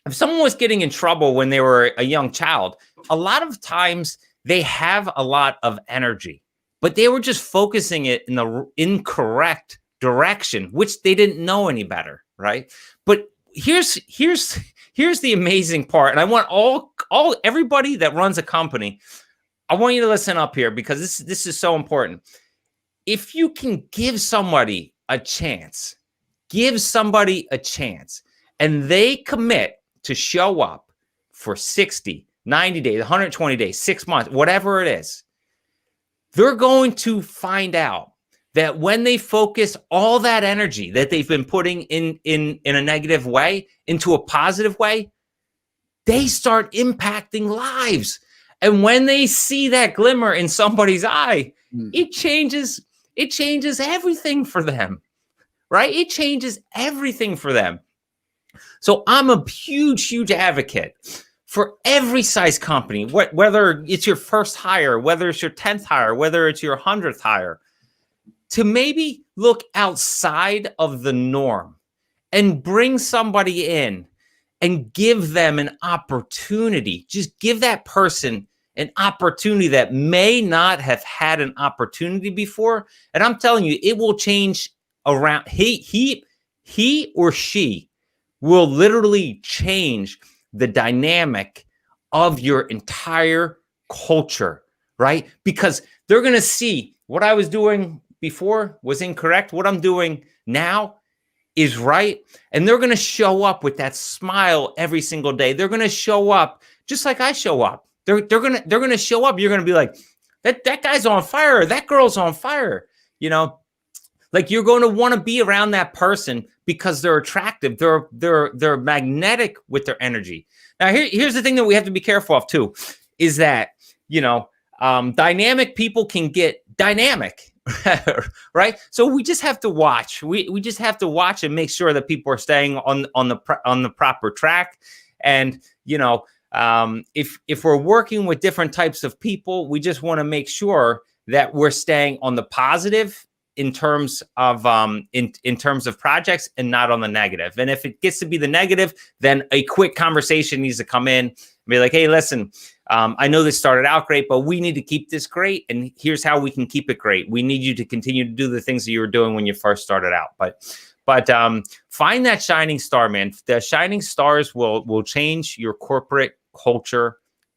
if someone was getting in trouble when they were a young child, a lot of times they have a lot of energy, but they were just focusing it in the incorrect direction, which they didn't know any better, right? But here's the amazing part, and I want all everybody that runs a company, I want you to listen up here, because this is so important. If you can give somebody a chance, and they commit to show up for 60, 90 days, 120 days, 6 months, whatever it is, they're going to find out that when they focus all that energy that they've been putting in a negative way into a positive way, they start impacting lives. And when they see that glimmer in somebody's eye, it changes everything for them, right? It changes everything for them. So I'm a huge, huge advocate for every size company, whether it's your first hire, whether it's your 10th hire, whether it's your 100th hire, to maybe look outside of the norm and bring somebody in and give them an opportunity. Just give that person an opportunity that may not have had an opportunity before. And I'm telling you, it will change around. He or she will literally change the dynamic of your entire culture, right? Because they're going to see what I was doing before was incorrect. What I'm doing now is right. And they're going to show up with that smile every single day. They're going to show up just like I show up. They're going to show up. You're going to be like, that guy's on fire. That girl's on fire. You know, like you're going to want to be around that person because they're attractive. They're magnetic with their energy. Now, here's the thing that we have to be careful of too, is that, you know, dynamic people can get dynamic, right? So we just have to watch. We just have to watch and make sure that people are staying on the proper track. And, you know, if we're working with different types of people, we just want to make sure that we're staying on the positive in terms of in terms of projects and not on the negative. And if it gets to be the negative, then a quick conversation needs to come in and be like, hey, listen, I know this started out great, but we need to keep this great. And here's how we can keep it great. We need you to continue to do the things that you were doing when you first started out. But find that shining star, man. The shining stars will change your corporate culture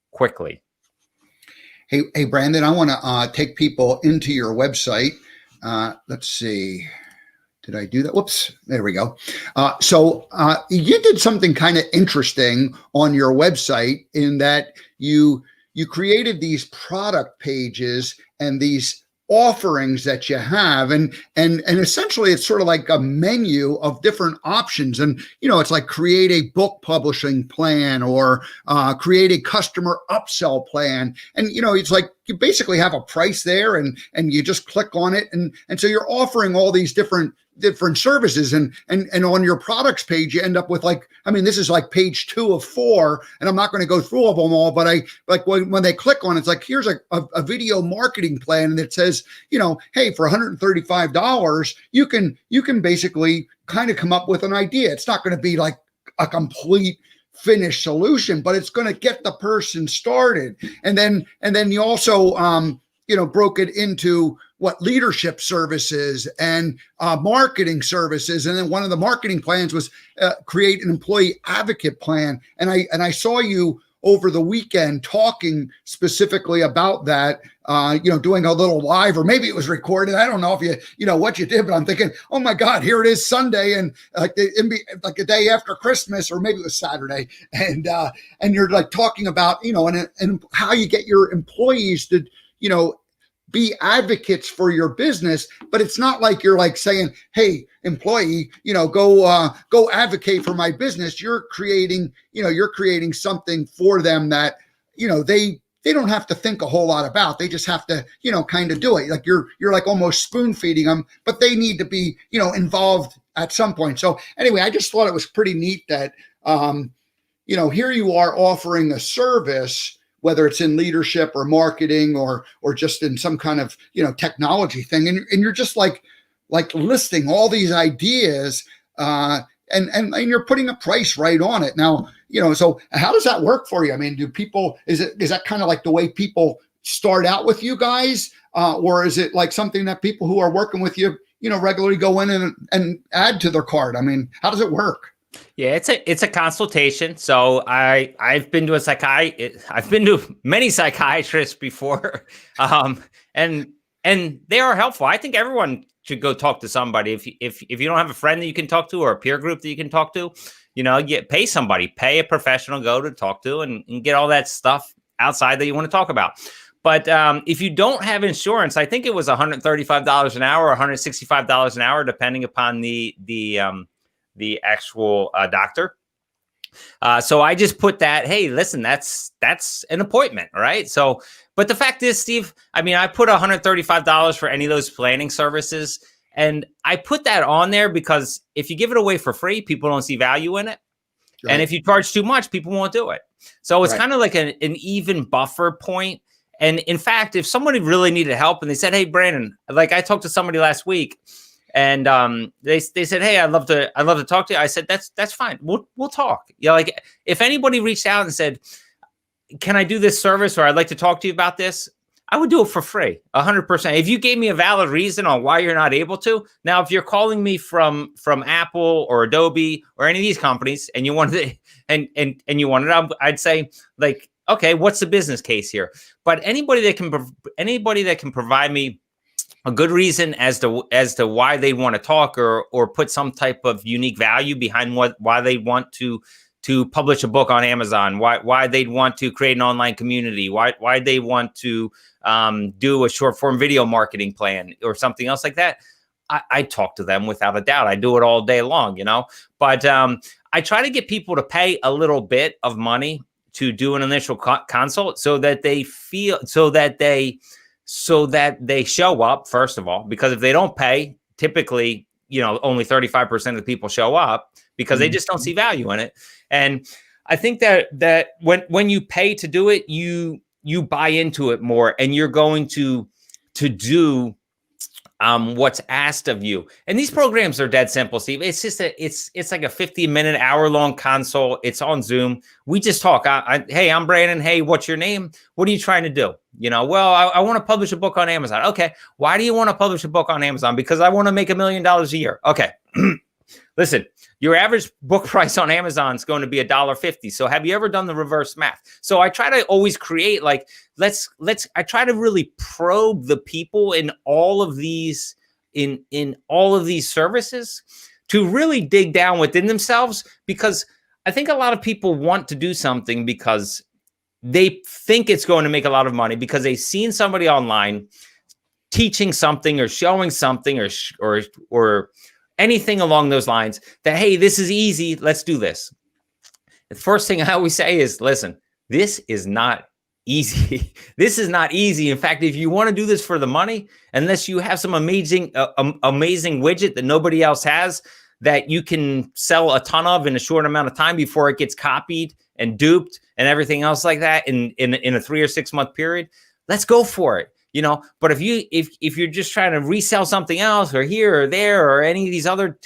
quickly. Hey, Brandon, I want to take people into your website. Let's see. Did I do that? Whoops. There we go. So you did something kind of interesting on your website in that you created these product pages and these offerings that you have, and essentially it's sort of like a menu of different options. And you know, it's like create a book publishing plan or create a customer upsell plan. And you know, it's like you basically have a price there, and you just click on it, and so you're offering all these different services, and on your products page you end up with, like, I mean, this is like page 2 of 4, and I'm not going to go through of them all, but I like when they click on it, it's like, here's a video marketing plan, and it says, you know, hey, for $135 you can basically kind of come up with an idea. It's not going to be like a complete finished solution, but it's going to get the person started. And then you also you know, broke it into what leadership services and marketing services. And then one of the marketing plans was create an employee advocate plan. And I saw you over the weekend talking specifically about that, you know, doing a little live, or maybe it was recorded. I don't know if you know what you did, but I'm thinking, oh my God, here it is Sunday, and like a day after Christmas, or maybe it was Saturday. And you're like talking about, you know, and how you get your employees to, you know, be advocates for your business. But it's not like you're like saying, hey, employee, you know, go advocate for my business. You're creating something for them that, you know, they don't have to think a whole lot about. They just have to, you know, kind of do it. Like you're like almost spoon feeding them, but they need to be, you know, involved at some point. So anyway, I just thought it was pretty neat that, you know, here you are offering a service, whether it's in leadership or marketing or just in some kind of, you know, technology thing. And you're just like listing all these ideas, and you're putting a price right on it. Now, you know, so how does that work for you? I mean, is that kind of like the way people start out with you guys? Or is it like something that people who are working with you, you know, regularly go in and add to their cart? I mean, how does it work? Yeah, it's a consultation. So I've been to I've been to many psychiatrists before, and they are helpful. I think everyone should go talk to somebody. If you don't have a friend that you can talk to, or a peer group that you can talk to, you know, pay a professional, go to talk to, and get all that stuff outside that you want to talk about. But if you don't have insurance, I think it was $135 an hour, or $165 an hour, depending upon the actual doctor. So I just put that, hey, listen, that's an appointment, right? So, but the fact is, Steve, I mean, I put $135 for any of those planning services, and I put that on there because if you give it away for free, people don't see value in it. Right. And if you charge too much, people won't do it. So it's Right. kind of like an even buffer point. And in fact, if somebody really needed help and they said, hey, Brandon, like I talked to somebody last week and they said, hey, I'd love to talk to you. I said, that's fine. We'll talk. You know, like if anybody reached out and said, can I do this service or I'd like to talk to you about this? I would do it for free, 100%. If you gave me a valid reason on why you're not able to. Now, if you're calling me from Apple or Adobe or any of these companies and you wanted and you wanted it, I'd say like, okay, what's the business case here? But anybody that can provide me a good reason as to why they want to talk or put some type of unique value behind why they want to publish a book on Amazon, why they'd want to create an online community, why they want to do a short form video marketing plan or something else like that. I talk to them without a doubt. I do it all day long, you know, but I try to get people to pay a little bit of money to do an initial consult so that they show up, first of all, because if they don't pay, typically, you know, only 35% of the people show up because they just don't see value in it. And I think that when you pay to do it, you buy into it more and you're going to do what's asked of you. And these programs are dead simple, Steve. It's just it's like a 50-minute, hour-long consult. It's on Zoom. We just talk. Hey, I'm Brandon. Hey, what's your name? What are you trying to do? You know, well, I want to publish a book on Amazon. Okay. Why do you want to publish a book on Amazon? Because I want to make $1 million a year. Okay. Listen, your average book price on Amazon is going to be $1.50. So have you ever done the reverse math? So I try to always create like, I try to really probe the people in all of these, in all of these services to really dig down within themselves, because I think a lot of people want to do something because they think it's going to make a lot of money because they've seen somebody online teaching something or showing something or anything along those lines that, hey, this is easy. Let's do this. The first thing I always say is, listen, this is not easy. This is not easy. In fact, if you want to do this for the money, unless you have some amazing widget that nobody else has that you can sell a ton of in a short amount of time before it gets copied and duped and everything else like that in a 3 or 6 month period, let's go for it. You know, but if you're just trying to resell something else or here or there or any of these other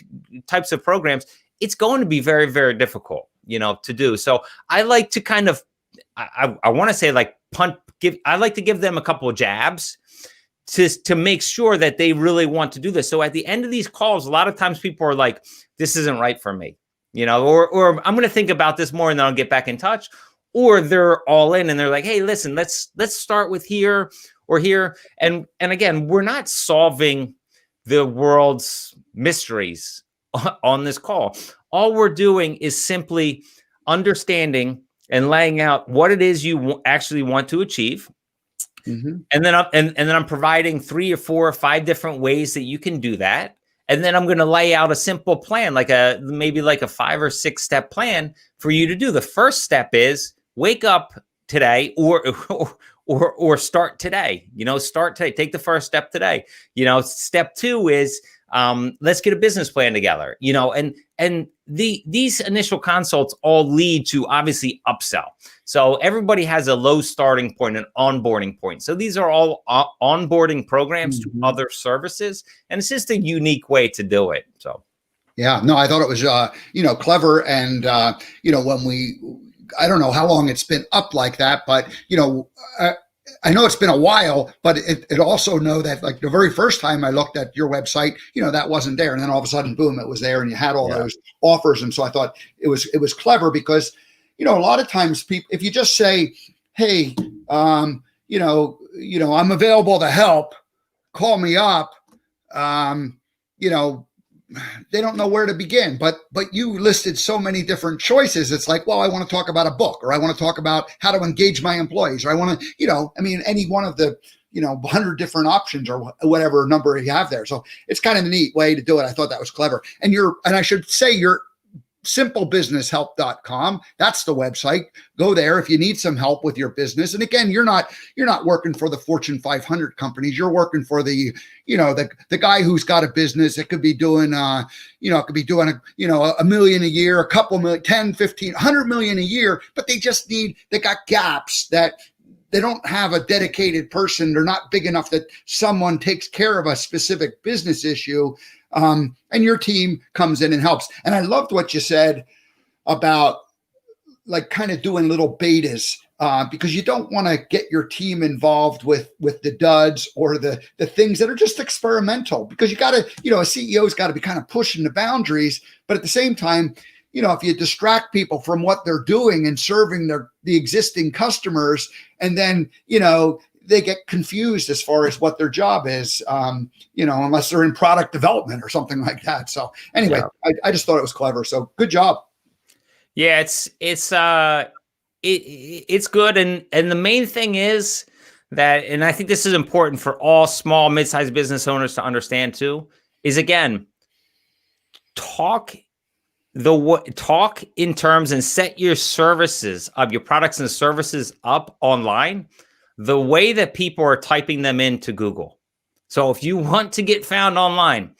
types of programs, it's going to be very, very difficult, you know, to do. So I like to kind of, I want to say like I like to give them a couple of jabs to make sure that they really want to do this. So at the end of these calls, a lot of times people are like, this isn't right for me, you know, or I'm going to think about this more and then I'll get back in touch. Or they're all in and they're like, hey, listen, let's start with here or here. And again, we're not solving the world's mysteries on this call. All we're doing is simply understanding and laying out what it is you actually want to achieve. Mm-hmm. And then I'm providing 3 or 4 or 5 different ways that you can do that. And then I'm going to lay out a simple plan, maybe like a 5 or 6 step plan for you to do. The first step is wake up today or start today, you know, start today, take the first step today. You know, step 2 is, let's get a business plan together, you know, and these initial consults all lead to obviously upsell. So everybody has a low starting point, an onboarding point. So these are all onboarding programs to other services. And it's just a unique way to do it. So. Yeah, no, I thought it was, clever. And, when I don't know how long it's been up like that, but, I know it's been a while, but it also know that like the very first time I looked at your website, that wasn't there. And then all of a sudden, boom, it was there and you had all those offers. And so I thought it was clever because, a lot of times people, if you just say, hey, I'm available to help, call me up, they don't know where to begin, but you listed so many different choices. It's like, well, I want to talk about a book, or I want to talk about how to engage my employees, or I want to, any one of the, 100 different options or whatever number you have there. So it's kind of a neat way to do it. I thought that was clever. And I should say simplebusinesshelp.com. That's the website. Go there if you need some help with your business. And again, you're not working for the Fortune 500 companies. You're working for the guy who's got a business. It could be doing a million a year, a couple million, 10, 15, 100 million a year, but they got gaps that they don't have a dedicated person. They're not big enough that someone takes care of a specific business issue. And your team comes in and helps. And I loved what you said about like kind of doing little betas, because you don't want to get your team involved with the duds or the things that are just experimental, because you got to, a CEO's got to be kind of pushing the boundaries. But at the same time, if you distract people from what they're doing and serving the existing customers, and then, they get confused as far as what their job is, unless they're in product development or something like that. So anyway, yeah. I just thought it was clever. So good job. Yeah, it's good. And the main thing is that, and I think this is important for all small, mid-sized business owners to understand too, is again, talk in terms and set your services of your products and services up online the way that people are typing them into Google. So if you want to get found online,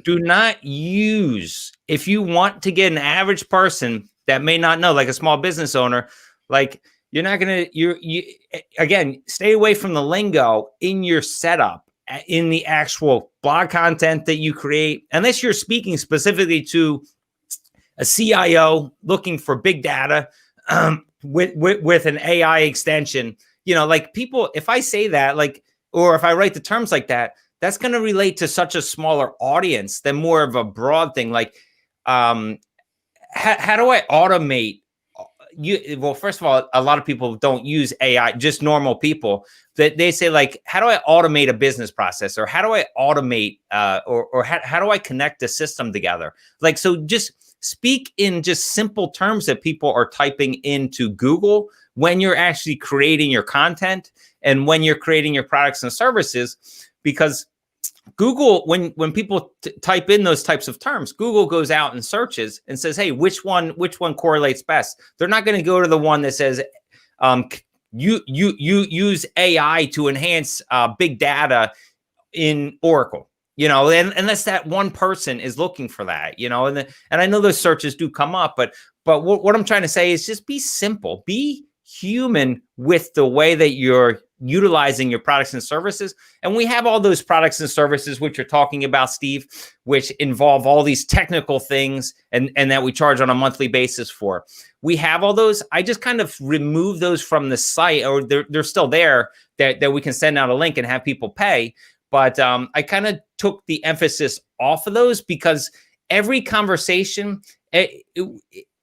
do not use, if you want to get an average person that may not know, like a small business owner, like you're not going to, again, stay away from the lingo in your setup, in the actual blog content that you create, unless you're speaking specifically to a CIO looking for big data with an AI extension. Like people, if I say that, like, or if I write the terms like that, that's going to relate to such a smaller audience than more of a broad thing. Like, how do I automate you? Well, first of all, a lot of people don't use AI, just normal people that they say like, how do I automate a business process? Or how do I automate, or how do I connect the system together? Like, so just speak in just simple terms that people are typing into Google when you're actually creating your content and when you're creating your products and services, because Google, when people type in those types of terms, Google goes out and searches and says, hey, which one correlates best? They're not going to go to the one that says, you use AI to enhance big data in Oracle. And unless that one person is looking for that, and I know those searches do come up, but what I'm trying to say is just be simple, be human with the way that you're utilizing your products and services. And we have all those products and services, which you're talking about, Steve, which involve all these technical things and that we charge on a monthly basis for. We have all those. I just kind of remove those from the site, or they're still there that we can send out a link and have people pay. But I kind of took the emphasis off of those because every conversation,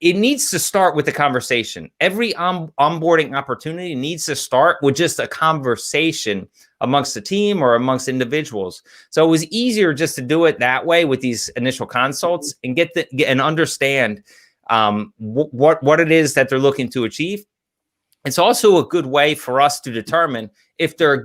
it needs to start with the conversation. Every onboarding opportunity needs to start with just a conversation amongst the team or amongst individuals. So it was easier just to do it that way with these initial consults and get and understand what it is that they're looking to achieve. It's also a good way for us to determine if they're a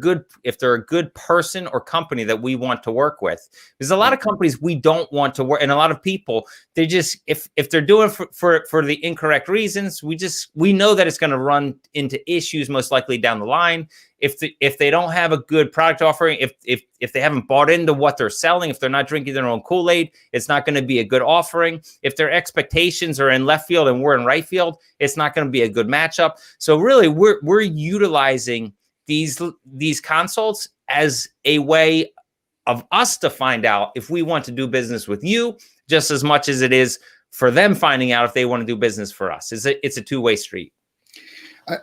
good person or company that we want to work with. There's a lot of companies we don't want to work, and a lot of people, they just, if they're doing for the incorrect reasons, we know that it's going to run into issues most likely down the line. If they don't have a good product offering, if they haven't bought into what they're selling, if they're not drinking their own Kool-Aid, it's not going to be a good offering. If their expectations are in left field and we're in right field, it's not going to be a good matchup. So really, we're utilizing these consults as a way of us to find out if we want to do business with you, just as much as it is for them finding out if they want to do business for us. It's a two-way street.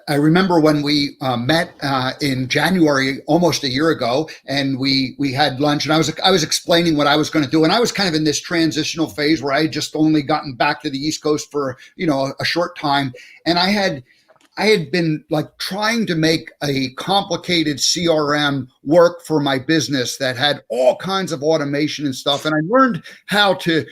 I remember when we met in January, almost a year ago, and we had lunch, and I was explaining what I was going to do, and I was kind of in this transitional phase where I had just only gotten back to the East Coast for a short time, and I had been like trying to make a complicated CRM work for my business that had all kinds of automation and stuff, and I learned how to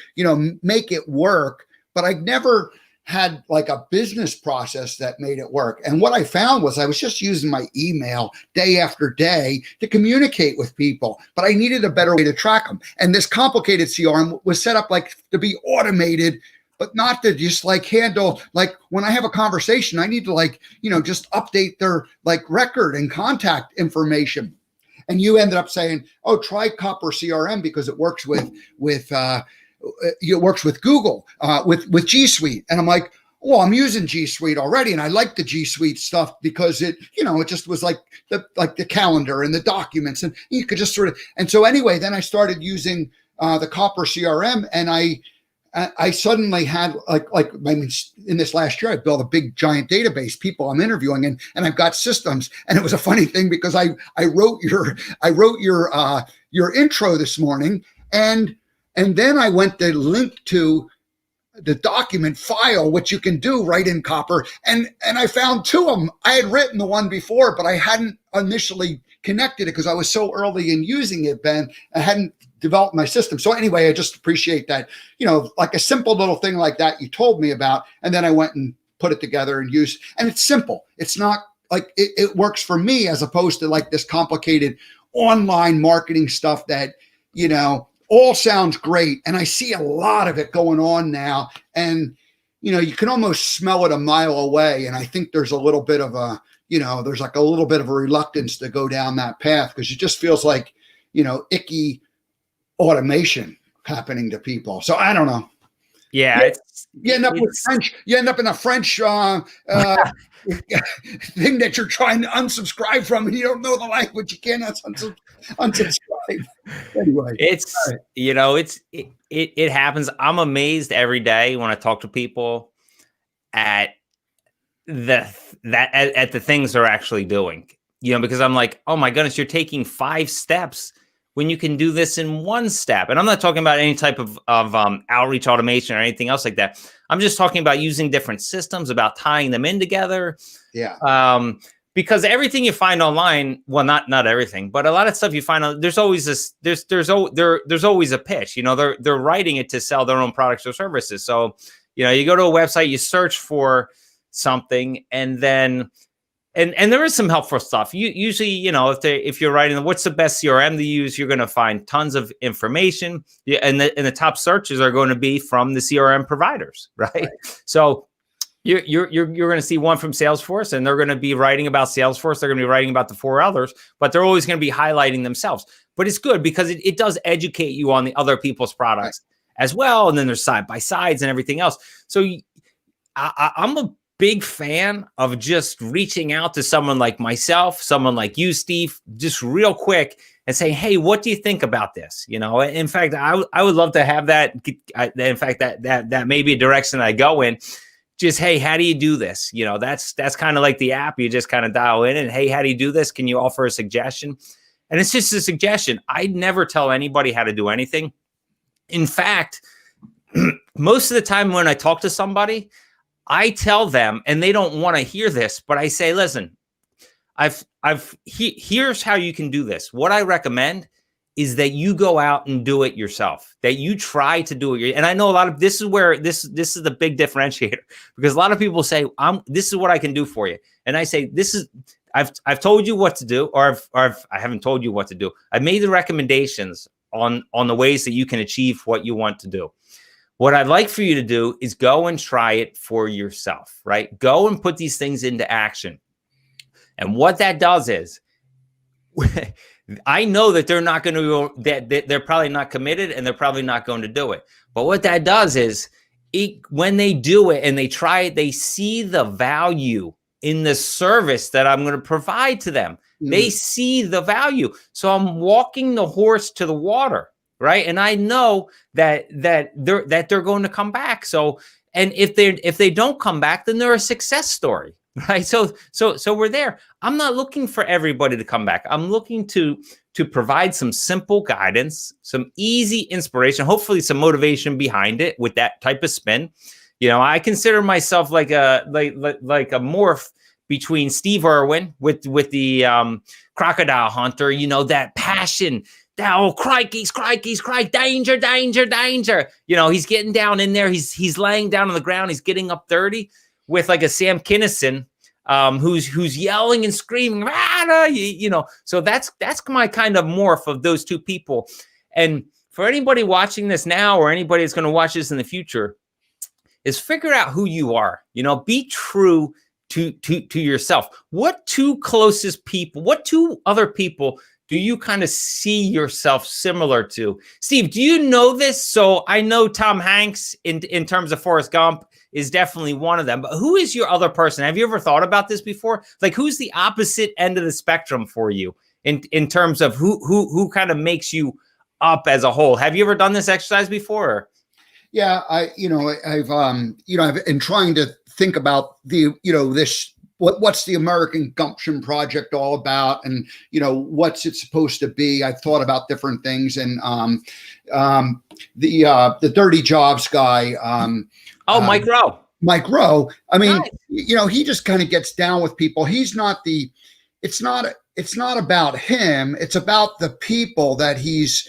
make it work, but I never had like a business process that made it work. And what I found was I was just using my email day after day to communicate with people, but I needed a better way to track them. And this complicated CRM was set up like to be automated but not to just like handle, like when I have a conversation, I need to like, just update their like record and contact information. And you ended up saying, oh, try Copper CRM because it works with Google, with G Suite. And I'm like, well, I'm using G Suite already, and I like the G Suite stuff because it just was like the calendar and the documents, and you could just sort of. And so anyway, then I started using the Copper CRM, and I suddenly had in this last year, I built a big giant database, people I'm interviewing, and I've got systems. And it was a funny thing because I wrote your intro this morning, and then I went to link to the document file, which you can do right in Copper. And I found two of them. I had written the one before, but I hadn't initially connected it because I was so early in using it, Ben. I hadn't developed my system. So anyway, I just appreciate that, like a simple little thing like that you told me about. And then I went and put it together and used, and it's simple. It's not like it works for me as opposed to like this complicated online marketing stuff that, all sounds great. And I see a lot of it going on now. And, you can almost smell it a mile away. And I think there's a little bit of a, there's like a little bit of a reluctance to go down that path because it just feels like, icky automation happening to people. So I don't know. Yeah. You end up with French. You end up in a French thing that you're trying to unsubscribe from, and you don't know the language. You can't unsubscribe. Anyway, it happens. I'm amazed every day when I talk to people at the things they're actually doing. Because I'm like, oh my goodness, you're taking 5 steps when you can do this in 1 step. And I'm not talking about any type of outreach automation or anything else like that. I'm just talking about using different systems, about tying them in together. Yeah. Because everything you find online, well, not everything, but a lot of stuff you find, there's always this, there's always a pitch. They're writing it to sell their own products or services. So, you go to a website, you search for something, and then and there is some helpful stuff. You usually, if you're writing what's the best CRM to use, you're going to find tons of information. And the top searches are going to be from the CRM providers, right? So you're going to see one from Salesforce, and they're going to be writing about Salesforce. They're going to be writing about the 4 others, but they're always going to be highlighting themselves. But it's good because it does educate you on the other people's products as well. And then there's side by sides and everything else. So I'm a big fan of just reaching out to someone like myself, someone like you, Steve, just real quick and saying, hey, what do you think about this? In fact, I would love to have that. In fact, that may be a direction I go in. Just, hey, how do you do this? That's kind of like the app. You just kind of dial in and, hey, how do you do this? Can you offer a suggestion? And it's just a suggestion. I'd never tell anybody how to do anything. In fact, most of the time when I talk to somebody, I tell them, and they don't want to hear this, but I say, listen, here's how you can do this. What I recommend is that you go out and do it yourself, that you try to do it. And I know a lot of, this is where this is the big differentiator, because a lot of people say, this is what I can do for you. And I say, I've told you what to do, or I haven't told you what to do. I've made the recommendations on the ways that you can achieve what you want to do. What I'd like for you to do is go and try it for yourself, right? Go and put these things into action. And what that does is, I know that they're not going to go, that they're probably not committed, and they're probably not going to do it. But what that does is, when they do it and they try it, they see the value in the service that I'm going to provide to them. Mm-hmm. They see the value. So I'm walking the horse to the water. Right. And I know that they're going to come back. So, and if they don't come back, then they're a success story. Right. So we're there. I'm not looking for everybody to come back. I'm looking to provide some simple guidance, some easy inspiration, hopefully some motivation behind it with that type of spin. I consider myself like a morph between Steve Irwin with the crocodile hunter, that passion. Oh, crikey, danger, danger, danger. He's getting down in there. He's laying down on the ground. He's getting up 30 with like a Sam Kinison, who's yelling and screaming. So that's my kind of morph of those two people. And for anybody watching this now, or anybody that's going to watch this in the future, is figure out who you are. Be true to yourself. What two other people do you kind of see yourself similar to? Steve, do you know this? So I know Tom Hanks in terms of Forrest Gump is definitely one of them, but who is your other person? Have you ever thought about this before? Like, who's the opposite end of the spectrum for you in terms of who kind of makes you up as a whole? Have you ever done this exercise before? Yeah, I've been trying to think about what's the American Gumption Project all about, and what's it supposed to be. I've thought about different things, and the Dirty Jobs guy. Mike Rowe. Mike Rowe. I mean, nice. He just kind of gets down with people. It's not about him. It's about the people that he's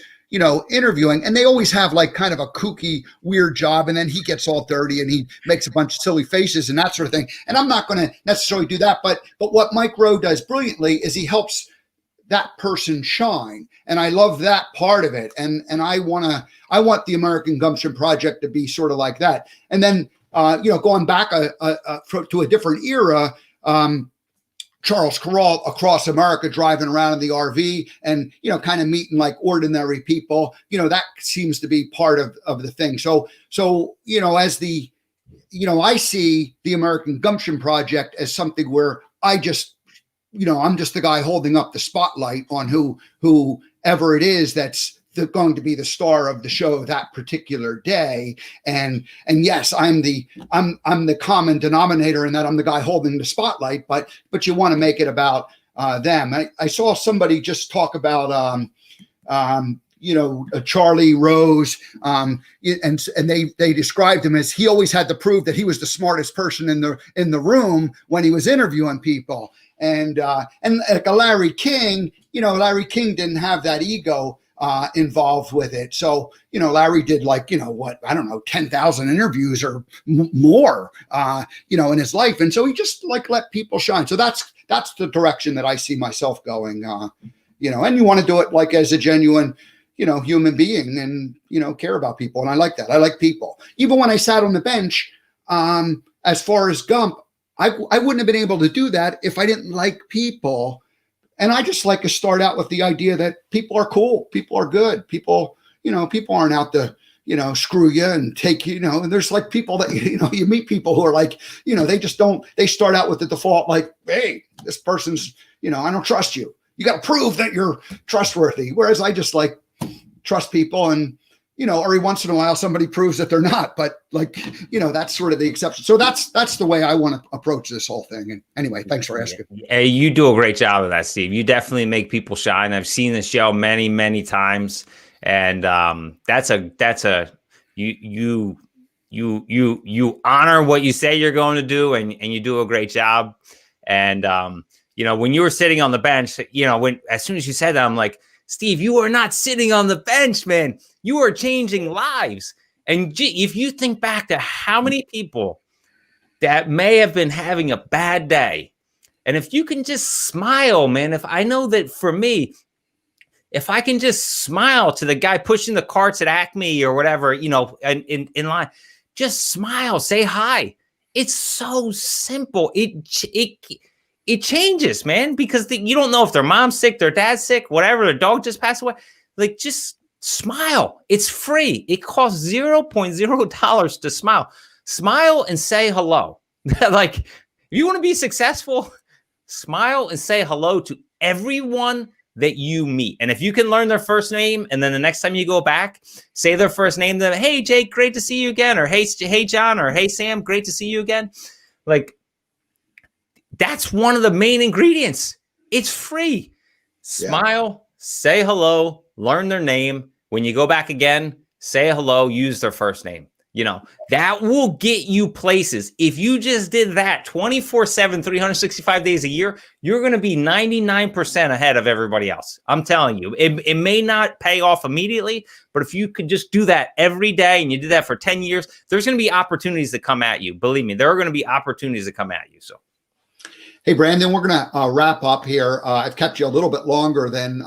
interviewing, and they always have like kind of a kooky, weird job, and then he gets all dirty and he makes a bunch of silly faces and that sort of thing. And I'm not going to necessarily do that, but what Mike Rowe does brilliantly is he helps that person shine, and I love that part of it. And I want the American Gumption Project to be sort of like that. And then going back to a different era. Charles Corral across America, driving around in the RV and, kind of meeting like ordinary people, that seems to be part of the thing. So, as I see the American Gumption Project as something where I'm just the guy holding up the spotlight on whoever it is that's going to be the star of the show that particular day. And yes, I'm the common denominator in that I'm the guy holding the spotlight, but you want to make it about them. I saw somebody just talk about Charlie Rose, and they described him as he always had to prove that he was the smartest person in the room when he was interviewing people. And like a Larry King, Larry King didn't have that ego involved with it. So, Larry did 10,000 interviews or more, in his life. And so he just let people shine. So that's the direction that I see myself going, and you want to do it like as a genuine, human being and, care about people. And I like that. I like people. Even when I sat on the bench, as Forrest Gump, I wouldn't have been able to do that if I didn't like people. And I just like to start out with the idea that people are cool. People are good. People aren't out to, screw you and take you, and there's like people that, you meet people who are like, they start out with the default, like, hey, this person's, I don't trust you. You got to prove that you're trustworthy. Whereas I just like trust people, and, every once in a while somebody proves that they're not, but that's sort of the exception. So that's the way I want to approach this whole thing. And anyway, thanks for asking. Hey, you do a great job of that, Steve. You definitely make people shine. I've seen the show many, many times. And you honor what you say you're going to do, and you do a great job. And, when you were sitting on the bench, as soon as you said that, I'm like, Steve, you are not sitting on the bench, man. You are changing lives. And if you think back to how many people that may have been having a bad day, and if you can just smile, man, if I know that for me, if I can just smile to the guy pushing the carts at Acme or whatever, in line, just smile, say hi. It's so simple. It changes, man, because you don't know if their mom's sick, their dad's sick, whatever, their dog just passed away. Like, just smile. It's free. It costs $0.0 to smile. Smile and say hello. Like, if you want to be successful, smile and say hello to everyone that you meet. And if you can learn their first name, and then the next time you go back, say their first name, then, hey, Jake, great to see you again. Or hey, John, or hey, Sam, great to see you again. Like, that's one of the main ingredients. It's free. Smile, say hello, learn their name. When you go back again, say hello, use their first name. That will get you places. If you just did that 24/7, 365 days a year, you're going to be 99% ahead of everybody else. I'm telling you, it may not pay off immediately, but if you could just do that every day and you did that for 10 years, there's going to be opportunities that come at you. Believe me, there are going to be opportunities that come at you. So. Hey, Brandon, we're going to wrap up here. I've kept you a little bit longer than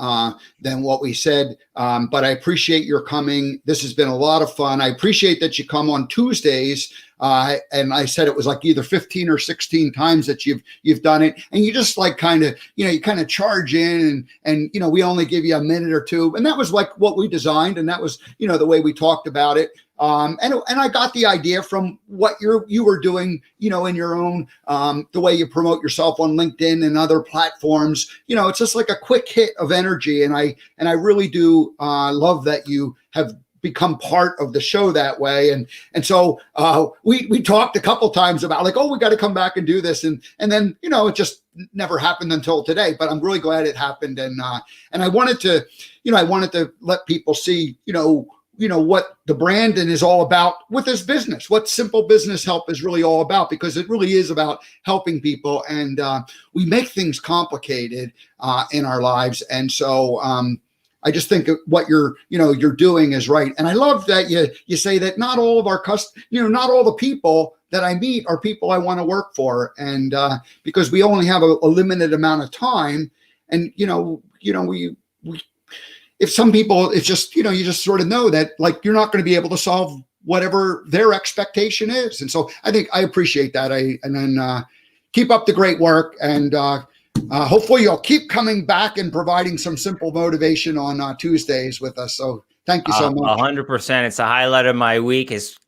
what we said, but I appreciate your coming. This has been a lot of fun. I appreciate that you come on Tuesdays. And I said it was like either 15 or 16 times that you've done it, and you just like you kind of charge in, and we only give you a minute or two, and that was like what we designed, and that was the way we talked about it. And I got the idea from what you were doing, in your own, the way you promote yourself on LinkedIn and other platforms. It's just like a quick hit of energy, and I really do love that you have become part of the show that way. And so we talked a couple times about like, oh, we got to come back and do this. And then, it just never happened until today, but I'm really glad it happened. And I wanted to, let people see, what the Brandon is all about with this business, what Simple Business Help is really all about, because it really is about helping people. And we make things complicated in our lives. And so, I just think what you're doing is right. And I love that you say that not all of our not all the people that I meet are people I want to work for. And because we only have a limited amount of time, and we if some people, it's just, you just sort of know that like you're not going to be able to solve whatever their expectation is. And so I think I appreciate that. And then keep up the great work, and hopefully you'll keep coming back and providing some simple motivation on Tuesdays with us. So thank you so much. 100%. It's a highlight of my week. It's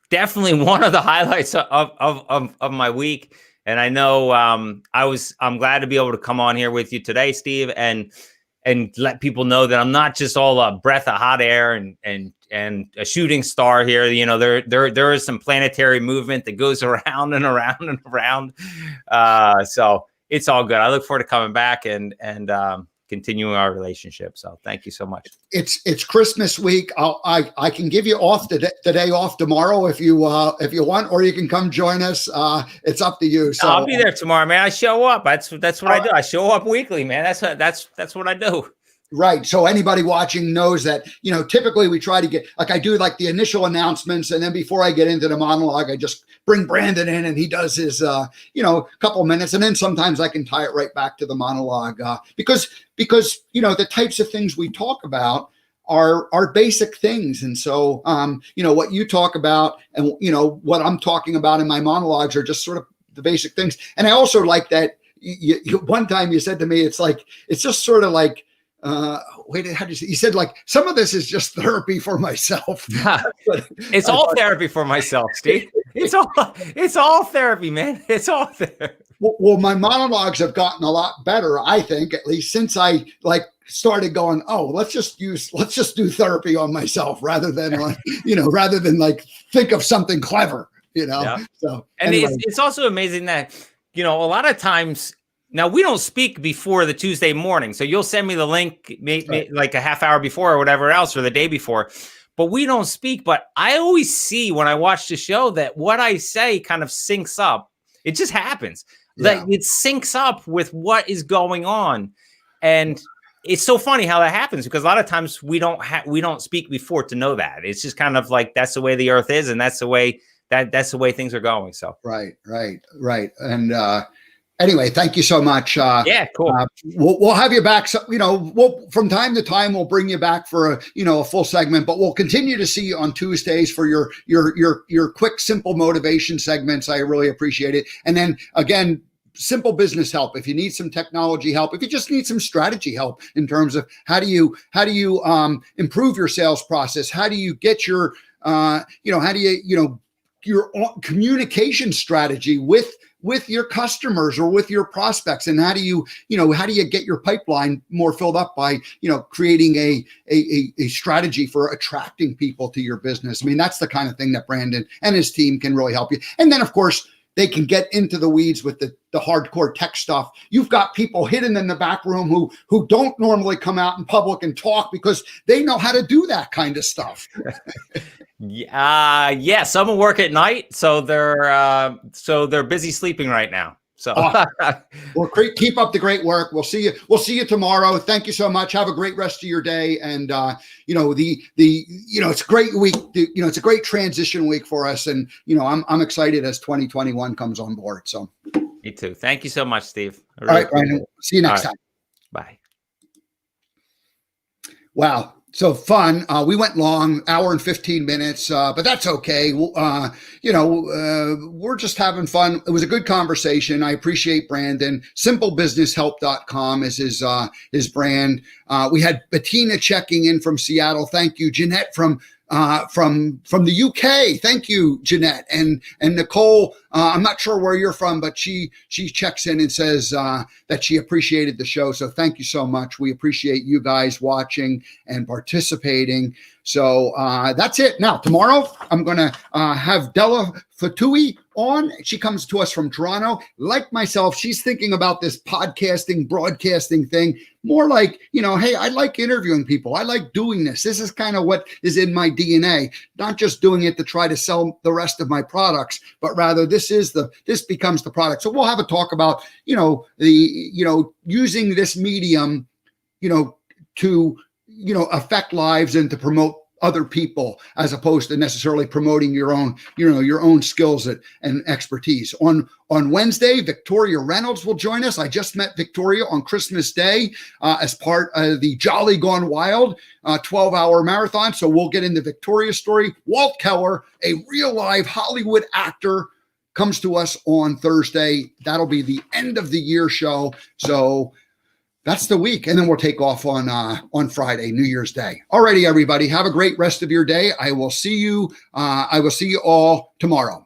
definitely one of the highlights of my week. And I know I'm glad to be able to come on here with you today, Steve, and let people know that I'm not just all a breath of hot air and a shooting star here. There is some planetary movement that goes around and around and around. So it's all good. I look forward to coming back and continuing our relationship. So thank you so much. It's Christmas week. I can give you off the day off tomorrow if you want, or you can come join us. It's up to you. So I'll be there tomorrow, man. I show up. That's what I do. I show up weekly, man. That's what I do. Right. So anybody watching knows that, typically we try to get, like I do like the initial announcements. And then before I get into the monologue, I just bring Brandon in and he does his, couple of minutes. And then sometimes I can tie it right back to the monologue because, the types of things we talk about are basic things. And so, what you talk about and, what I'm talking about in my monologues are just sort of the basic things. And I also like that one time you said to me, it's just sort of like, how did you say? You said like some of this is just therapy for myself. It's all therapy for myself, Steve. It's all therapy, man. It's all there. Well, my monologues have gotten a lot better, I think, at least since I started going, oh, let's just do therapy on myself rather than think of something clever, Yeah. So and anyway. it's also amazing that, a lot of times. Now, we don't speak before the Tuesday morning, so you'll send me the link like a half hour before or whatever else, or the day before, but we don't speak. But I always see when I watch the show that what I say kind of syncs up. It just happens. Yeah. Like it syncs up with what is going on. And it's so funny how that happens, because a lot of times we don't speak before to know that. It's just kind of like that's the way the earth is, and that's the way things are going. So Right. And anyway, thank you so much. Yeah, cool. We'll have you back. So, we'll from time to time we'll bring you back for a full segment, but we'll continue to see you on Tuesdays for your quick, simple motivation segments. I really appreciate it. And then again, Simple Business Help. If you need some technology help, if you just need some strategy help in terms of how do you improve your sales process, how do you get your your communication strategy with your customers or with your prospects, and how do you get your pipeline more filled up by creating a strategy for attracting people to your business. I mean, that's the kind of thing that Brandon and his team can really help you. And then of course they can get into the weeds with the hardcore tech stuff. You've got people hidden in the back room who don't normally come out in public and talk because they know how to do that kind of stuff. Yeah. Some will work at night, so they're busy sleeping right now. So well, keep up the great work. We'll see you tomorrow. Thank you so much. Have a great rest of your day. And it's a great week. It's a great transition week for us. And I'm excited as 2021 comes on board. So. Me too. Thank you so much, Steve. I All really right, Brandon. See you next time. Bye. Wow. So fun. We went long, hour and 15 minutes, but that's okay. We're just having fun. It was a good conversation. I appreciate Brandon. SimpleBusinessHelp.com is his brand. We had Bettina checking in from Seattle. Thank you. Jeanette from the UK. Thank you, Jeanette. And Nicole, I'm not sure where you're from, but she checks in and says that she appreciated the show. So thank you so much. We appreciate you guys watching and participating. So that's it. Now, tomorrow, I'm going to have Della Fatui on. She comes to us from Toronto. Like myself, she's thinking about this podcasting, broadcasting thing, more like, hey, I like interviewing people. I like doing this. This is kind of what is in my DNA, not just doing it to try to sell the rest of my products, but rather this becomes the product. So we'll have a talk about, using this medium, to affect lives and to promote other people, as opposed to necessarily promoting your own skills and expertise. On Wednesday, Victoria Reynolds will join us. I just met Victoria on Christmas Day as part of the Jolly Gone Wild 12-hour marathon. So we'll get into Victoria's story. Walt Keller, a real live Hollywood actor, comes to us on Thursday. That'll be the end of the year show. So that's the week. And then we'll take off on Friday, New Year's Day. Alrighty, everybody. Have a great rest of your day. I will see you all tomorrow.